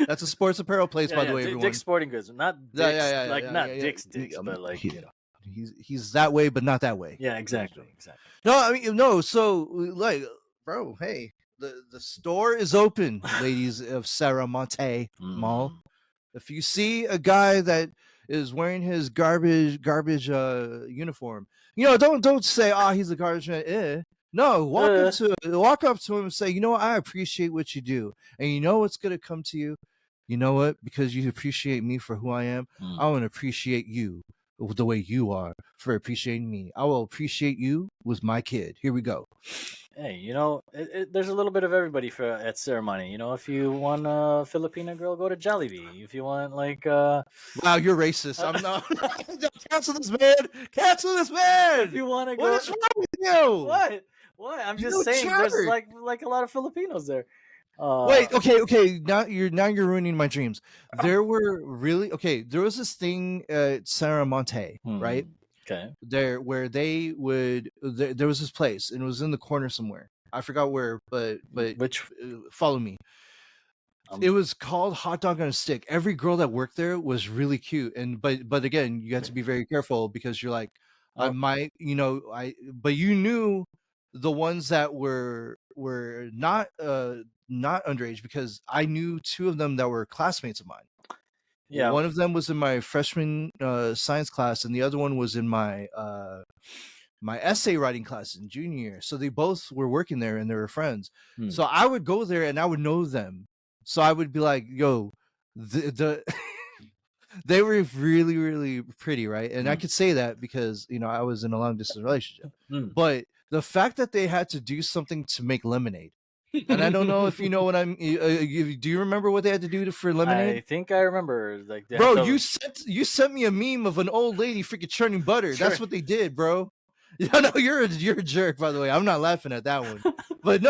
That's a sports apparel place, by the way, everyone. Dick's Sporting Goods, not dicks, not Dick's dicks, Yeah, but like he's that way, but not that way. Yeah, exactly. No, I mean no. So like, bro, hey, the store is open, ladies of Sarah Monte Mall. If you see a guy that is wearing his garbage uniform, you know, don't say, "Oh, he's a garbage man." No, walk up to him and say, "You know what? I appreciate what you do, and you know what's gonna come to you. You know what? Because you appreciate me for who I am, I want to appreciate you the way you are for appreciating me. I will appreciate you with my kid. Here we go." Hey, there's a little bit of everybody at Ceremony. If you want a Filipina girl, go to Jollibee. If you want like wow, you're racist. I'm not. Cancel this man. Cancel this man. If you want to go, what is wrong with you? What? I'm just saying. There's like a lot of Filipinos there. Wait, okay. Now you're ruining my dreams. There was this thing at Sarah Monte, right? Okay. There was this place, and it was in the corner somewhere. I forgot where, but which follow me. It was called Hot Dog on a Stick. Every girl that worked there was really cute, and but again, you have to be very careful because you're like, I might, but you knew the ones that were not underage because I knew two of them that were classmates of mine. Yeah. One of them was in my freshman science class, and the other one was in my my essay writing class in junior year. So they both were working there, and they were friends. So I would go there, and I would know them. So I would be like, "Yo, the they were really, really pretty, right?" And I could say that because I was in a long distance relationship. But the fact that they had to do something to make lemonade, and I don't know if you know what I'm. Do you remember what they had to do for lemonade? I think I remember. Like, bro, you sent me a meme of an old lady freaking churning butter. Sure. That's what they did, bro. No, you're a jerk, by the way. I'm not laughing at that one, but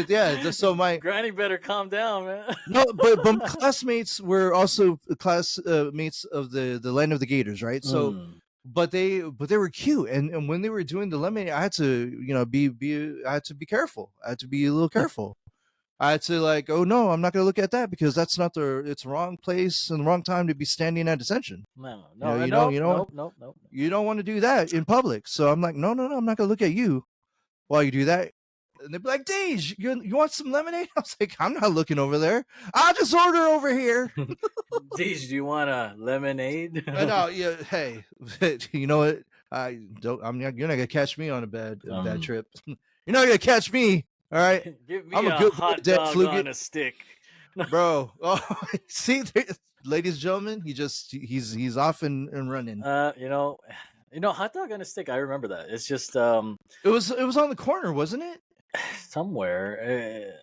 yeah. So my Granny better calm down, man. No, but my classmates were also classmates of the land of the Gators, right? So, but they were cute, and when they were doing the lemonade, I had to I had to be careful. I had to be a little careful. I had to like, oh no, I'm not gonna look at that because that's not it's the wrong place and the wrong time to be standing at attention. No, you don't want to do that in public. So I'm like, no, I'm not gonna look at you while you do that. And they'd be like, Deej, you want some lemonade? I was like, I'm not looking over there. I'll just order over here. Deej, do you want a lemonade? No, yeah. Hey, you know what? You're not gonna catch me on a bad trip. You're not gonna catch me. All right, give me a good hot dog on a stick, bro. Oh, see, ladies and gentlemen, he's off and running. Hot dog on a stick. I remember that. It's just it was on the corner, wasn't it? Somewhere.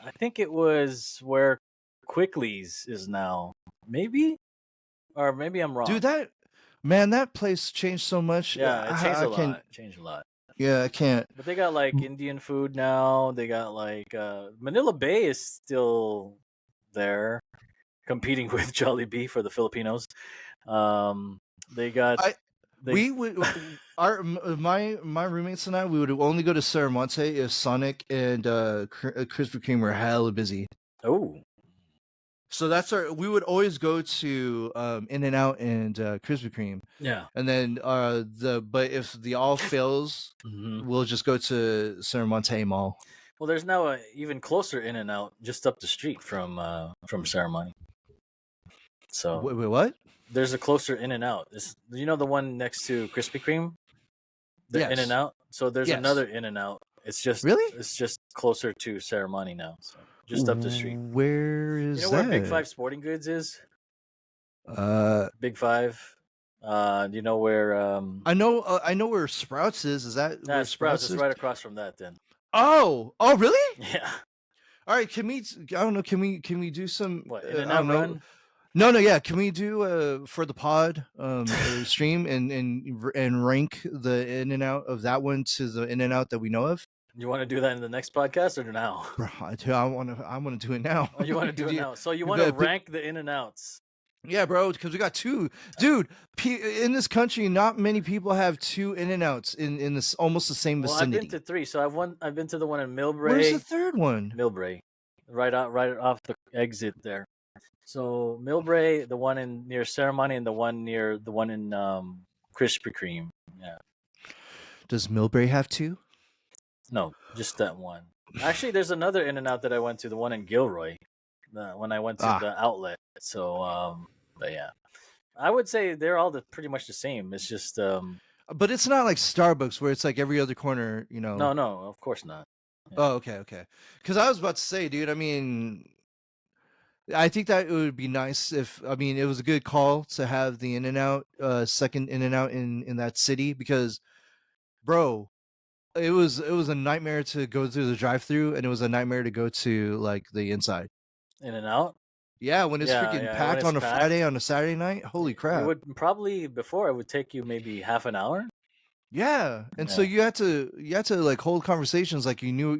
I think it was where Quickly's is now. Maybe, or maybe I'm wrong. Dude, that place changed so much. Yeah, it changed a lot. Yeah, I can't. But they got like Indian food now. They got like Manila Bay is still there, competing with Jollibee for the Filipinos. They got. We would my roommates and I, we would only go to Saramonte if Sonic and Krispy Kreme were hella busy. Oh. So we would always go to In-N-Out and Krispy Kreme. Yeah. And then but if the all fails, we'll just go to Saramonte Mall. Well, there's now a even closer In-N-Out just up the street from Saramonte. So wait, what? There's a closer In-N-Out. The one next to Krispy Kreme? Yes. In-N-Out? So there's another In-N-Out. It's just really? It's just closer to Saramonte now. So just up the street. Where is that? Where Big Five Sporting Goods is? Big Five. Do you know where? I know where Sprouts is. Is that? Nah, Sprouts is right across from that. Then. Oh, really? Yeah. All right. Can we? I don't know. Can we do some? What, In-N-Out run? No. Yeah. Can we do for the pod stream and rank the In-N-Out of that one to the In-N-Out that we know of? You want to do that in the next podcast or now? Bro, I want to do it now. Oh, you want to do it now? So you want to rank the In-N-Outs? Yeah, bro, because we got two. Dude, in this country, not many people have two In-N-Outs in this almost the same vicinity. Well, I've been to three. So I've been to the one in Millbrae. Where's the third one? Millbrae, right off the exit there. So Millbrae, the one near Ceremony, and the one in Krispy Kreme. Yeah. Does Millbrae have two? No, just that one. Actually, there's another In-N-Out that I went to, the one in Gilroy, when I went to the outlet. So, but yeah, I would say they're all pretty much the same. It's just, but it's not like Starbucks where it's like every other corner, No, of course not. Yeah. Oh, okay. Because I was about to say, dude. I mean, I think that it would be nice if. I mean, it was a good call to have the In-N-Out, second In-N-Out in that city because, bro. It was a nightmare to go through the drive-through, and it was a nightmare to go to like the inside. In-N-Out? Yeah, when it's freaking packed on a Friday, on a Saturday night. Holy crap! It would probably it would take you maybe half an hour. Yeah, and so you had to like hold conversations like you knew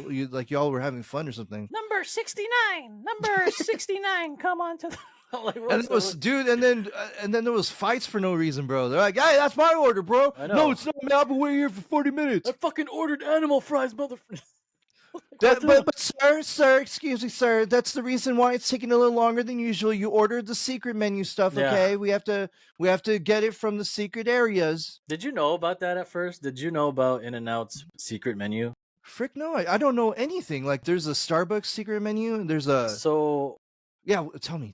you like y'all were having fun or something. Number 69, come on to the. Like, and it was, dude, and then there was fights for no reason, bro. They're like, "Hey, that's my order, bro." No, it's not, man. I've been waiting here for 40 minutes. I fucking ordered animal fries, motherfucker. But sir, excuse me, sir. That's the reason why it's taking a little longer than usual. You ordered the secret menu stuff, Yeah. okay? We have to get it from the secret areas. Did you know about that at first? Did you know about In-N-Out's secret menu? Frick, no, I don't know anything. Like, there's a Starbucks secret menu, and there's a So yeah. Tell me.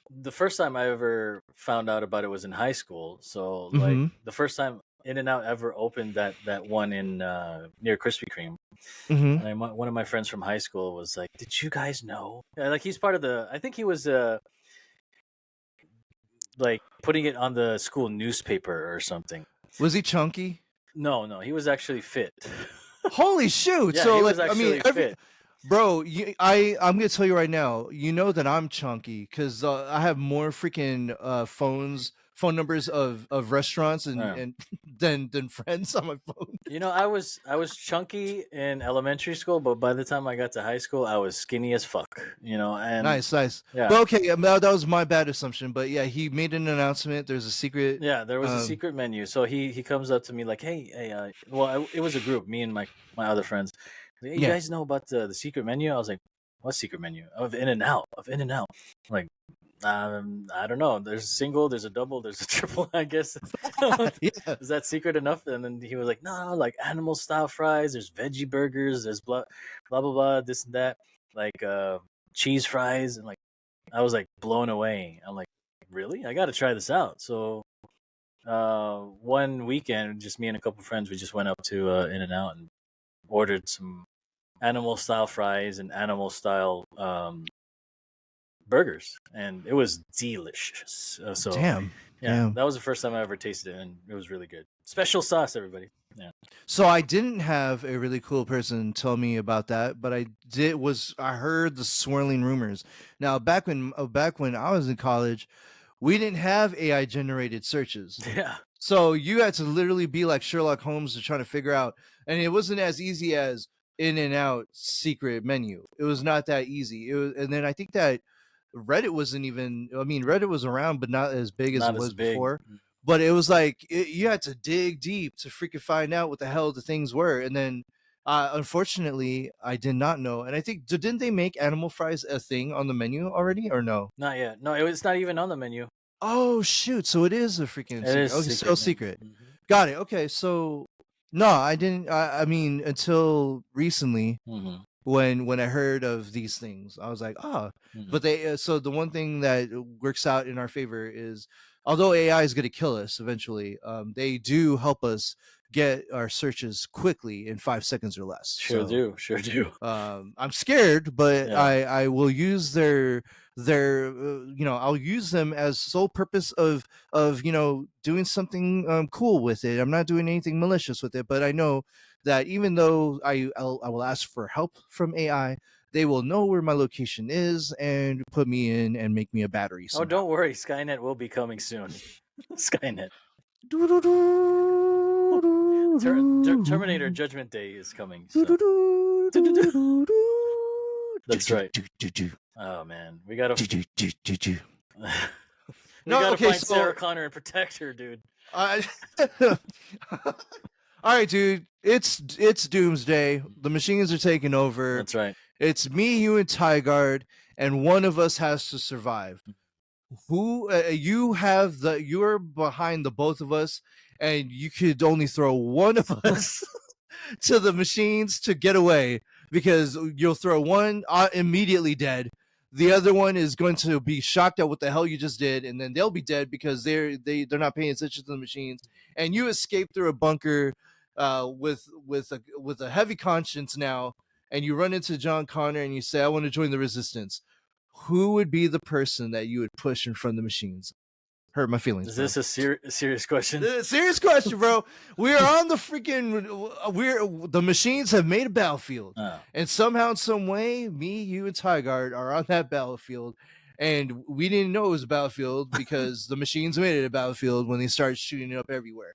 the first time I ever found out about it was in high school. So like Mhm. the first time In-N-Out ever opened that one in near Krispy Kreme. Mhm. And one of my friends from high school was like, "Did you guys know?" Yeah, like he's part of the. I think he was like putting it on the school newspaper or something. Was he chunky? No, he was actually fit. Holy shoot! Yeah, So he like, was actually fit. bro, I'm gonna tell you right now. You know that I'm chunky because I have more freaking phone numbers of restaurants Yeah. and than friends on my phone. You know, I was chunky in elementary school, but by the time I got to high school, I was skinny as fuck. You know, and Nice. yeah. But okay, that was my bad assumption. But yeah, he made an announcement. There's a secret. Yeah, there was a secret menu. So he comes up to me like, "Hey, well, it was a group, me and my other friends. Like, hey, you guys know about the secret menu?" I was like, "What secret menu?" Of In-N-Out. Like, I don't know. There's a single, there's a double, there's a triple, I guess. Yeah. Is that secret enough? And then he was like, no, like animal style fries, there's veggie burgers, there's blah blah, this and that, like cheese fries, and like I was like blown away. I'm like, really? I got to try this out. So one weekend, just me and a couple of friends, we just went up to In-N-Out and ordered some animal style fries and animal style burgers, and it was delicious. So Damn. that was the first time I ever tasted it, and it was really good. Special sauce, everybody. Yeah. So I didn't have a really cool person tell me about that, but I heard the swirling rumors. Now back when I was in college, we didn't have AI generated searches. Yeah. So you had to literally be like Sherlock Holmes to try to figure out, and it wasn't as easy as In-N-Out secret menu. It was not that easy. And then I think that Reddit wasn't even. I mean, Reddit was around, but not as big as it was before. But it was like you had to dig deep to freaking find out what the hell the things were. And then, unfortunately, I did not know. And I think didn't they make animal fries a thing on the menu already, or no? Not yet. No, it's not even on the menu. Oh shoot! So it is a freaking It secret. is Okay, still secret. Mm-hmm. Got it. Okay, so no, I didn't. I mean, until recently, Mm-hmm. when I heard of these things, I was like, ah. Mm-hmm. But they so the one thing that works out in our favor is, although AI is going to kill us eventually, they do help us get our searches quickly in 5 seconds or less. Sure do. I'm scared, but Yeah. I will use their I'll use them as sole purpose of doing something cool with it. I'm not doing anything malicious with it, but I know that even though I will ask for help from AI, they will know where my location is and put me in and make me a battery. Oh, don't worry, Skynet will be coming soon. Skynet. Terminator Judgment Day is coming. So. That's right. Oh man, we gotta. We gotta find Sarah Connor and protect her, dude. All right, dude. It's doomsday. The machines are taking over. That's right. It's me, you, and Tiegard, and one of us has to survive. Who you're behind the both of us, and you could only throw one of us to the machines to get away, because you'll throw one immediately dead. The other one is going to be shocked at what the hell you just did, and then they'll be dead because they're not paying attention to the machines. And you escape through a bunker with a heavy conscience now, and you run into John Connor and you say, "I want to join the resistance." Who would be the person that you would push in front of the machines? Hurt my feelings. Is this a serious question? Serious question, bro. We're on the freaking. The machines have made a battlefield, and somehow, in some way, me, you, and Tiegard are on that battlefield, and we didn't know it was a battlefield because the machines made it a battlefield when they started shooting it up everywhere.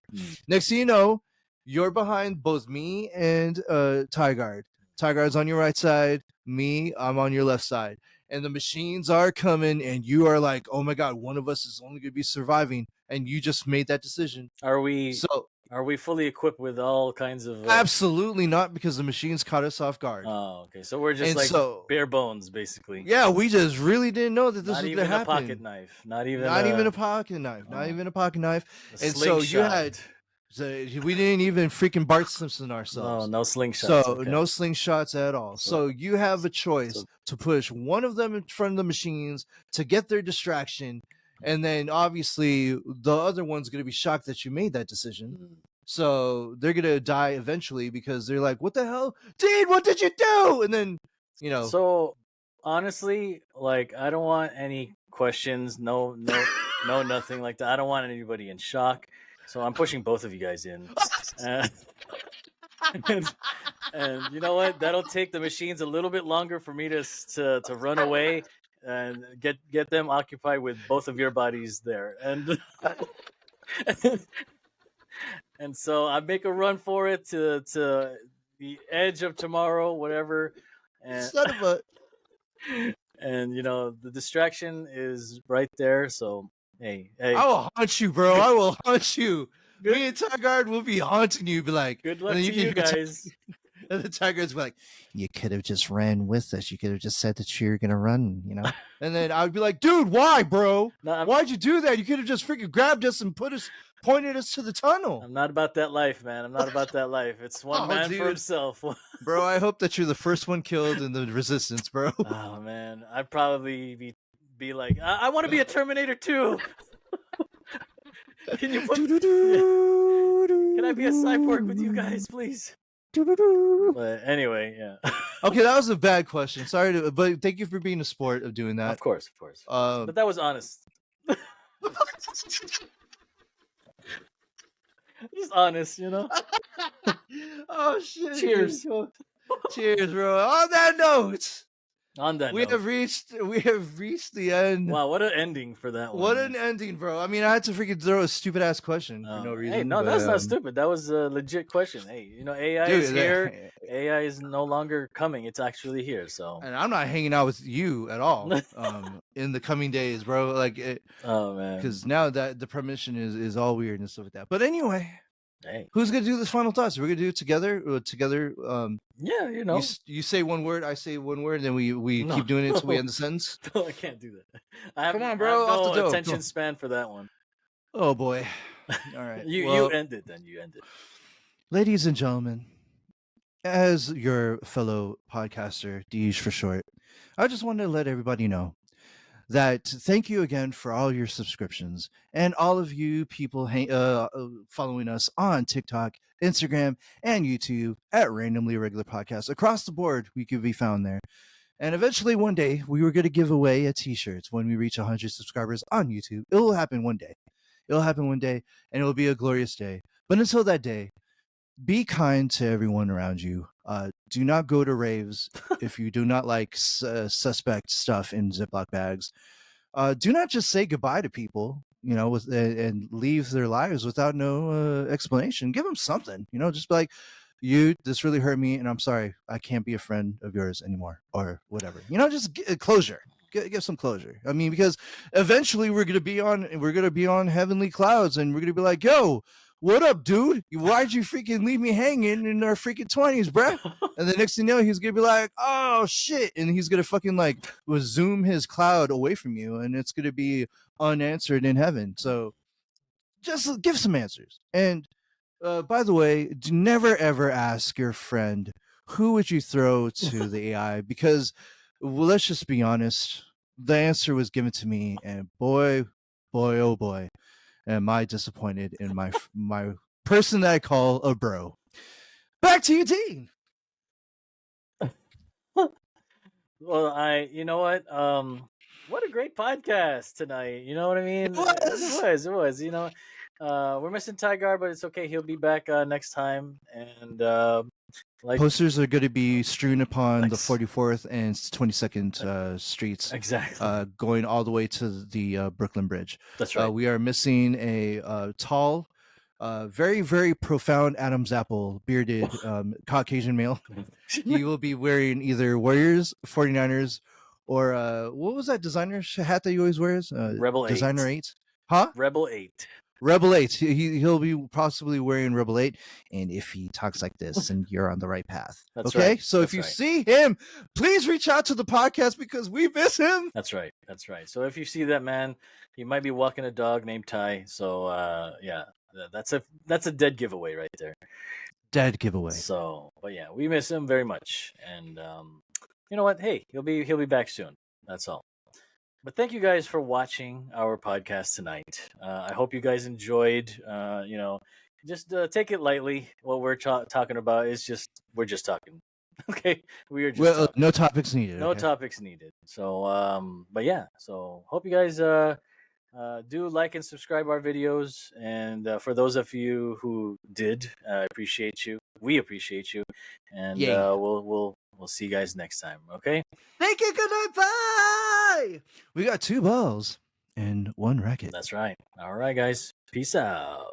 Next thing you know, you're behind both me and Tiegard. Tiegard's on your right side. Me, I'm on your left side. And the machines are coming, and you are like, oh my god, one of us is only going to be surviving, and you just made that decision. Are we? So Are we fully equipped with all kinds of? Absolutely not, because the machines caught us off guard. Oh, okay. So we're just And like so, bare bones, basically. yeah, we just really didn't know that this Not was going even to a pocket happen. knife. Not even A pocket knife. Not oh, even a pocket knife. a And so slingshot. so we didn't even freaking Bart Simpson ourselves. No slingshots. So okay. no slingshots at all. So you have a choice to push one of them in front of the machines to get their distraction, and then obviously the other one's going to be shocked that you made that decision. So they're going to die eventually because they're like, "What the hell, Dean? What did you do?" And then, So honestly, like, I don't want any questions. No, nothing like that. I don't want anybody in shock. So I'm pushing both of you guys in. And you know what? That'll take the machines a little bit longer for me to run away and get them occupied with both of your bodies there. And so I make a run for it to the edge of tomorrow, whatever. And son of a. And the distraction is right there. So hey, I will haunt you, bro. I will haunt you. Me and Tiegard will be haunting you. Be like, good luck to you guys. And the Tiegard's be like, you could have just ran with us. You could have just said that you're gonna run, And then I would be like, dude, why, bro? No, why'd you do that? You could have just freaking grabbed us and pointed us to the tunnel. I'm not about that life, man. I'm not about that life. It's one man for himself. Bro, I hope that you're the first one killed in the resistance, bro. Oh man, I'd probably be like, I want to be a Terminator too. Can you can I be a cyborg with you guys, please? But anyway, yeah. Okay, that was a bad question. Sorry, but thank you for being a sport of doing that. Of course. But that was honest. Just honest, Oh shit! Cheers. Cheers, bro. On that note. We note. have reached the end. Wow, what an ending for that one. What an ending, bro. I mean, I had to freaking throw a stupid ass question for no reason. Hey, no, that's not stupid. That was a legit question. Hey, AI is here. AI is no longer coming. It's actually here. So, and I'm not hanging out with you at all in the coming days, bro. Oh man, because now that the permission is all weird and stuff like that. But anyway, hey, who's gonna do this final thoughts? We're gonna do it together. Yeah, You say one word, I say one word, and then we keep doing it until we end the sentence. No, I can't do that. Come on, bro. I have no attention span for that one. Oh boy. All right. You end it then. You end it. Ladies and gentlemen, as your fellow podcaster, Deej for short, I just wanted to let everybody know that thank you again for all your subscriptions and all of you people following us on TikTok, Instagram, and YouTube at Randomly Irregular Podcast. Across the board, we could be found there. And eventually one day, we were going to give away a t-shirt when we reach 100 subscribers on YouTube. It will happen one day. It'll happen one day, and it will be a glorious day. But until that day, be kind to everyone around you. Do not go to raves if you do not like suspect stuff in Ziploc bags. Do not just say goodbye to people, and leave their lives without no explanation. Give them something, just be like, this really hurt me, and I'm sorry. I can't be a friend of yours anymore, or whatever. Just get closure. Give some closure. I mean, because eventually we're gonna be on heavenly clouds, and we're gonna be like, yo, what up, dude? Why'd you freaking leave me hanging in our freaking 20s, bruh? And the next thing you know, he's gonna be like, oh shit, and he's gonna fucking zoom his cloud away from you, and it's gonna be unanswered in heaven. So just give some answers. And by the way, never ever ask your friend, who would you throw to the AI? Because let's just be honest, the answer was given to me, and boy, oh boy, am I disappointed in my person that I call a bro. Back to you, Dean. Well, you know what? What a great podcast tonight. You know what I mean? It was. We're missing Tiegard, but it's okay. He'll be back next time. And posters are going to be strewn upon the 44th and 22nd streets. Exactly. Going all the way to the Brooklyn Bridge. That's right. We are missing a tall, very, very profound Adam's apple, bearded Caucasian male. He will be wearing either Warriors, 49ers, or what was that designer hat that he always wears? Rebel 8. Designer 8. Huh? Rebel 8. Rebel 8. He'll be possibly wearing Rebel 8. And if he talks like this, then you're on the right path. That's okay? right. So That's if you right. see him, please reach out to the podcast because we miss him. That's right. That's right. So if you see that man, he might be walking a dog named Ty. So yeah, that's a dead giveaway right there. Dead giveaway. So, but yeah, we miss him very much. And you know what? Hey, he'll be back soon. That's all. But thank you guys for watching our podcast tonight. I hope you guys enjoyed. Just take it lightly. What we're talking about is we're just talking. Okay, we are just talking. No topics needed. No topics needed. So, but yeah. So hope you guys do like and subscribe our videos. And for those of you who did, appreciate you. We appreciate you. And we'll see you guys next time. Okay. Thank you. Good night. Bye. We got 2 balls and 1 racket. That's right. All right, guys. Peace out.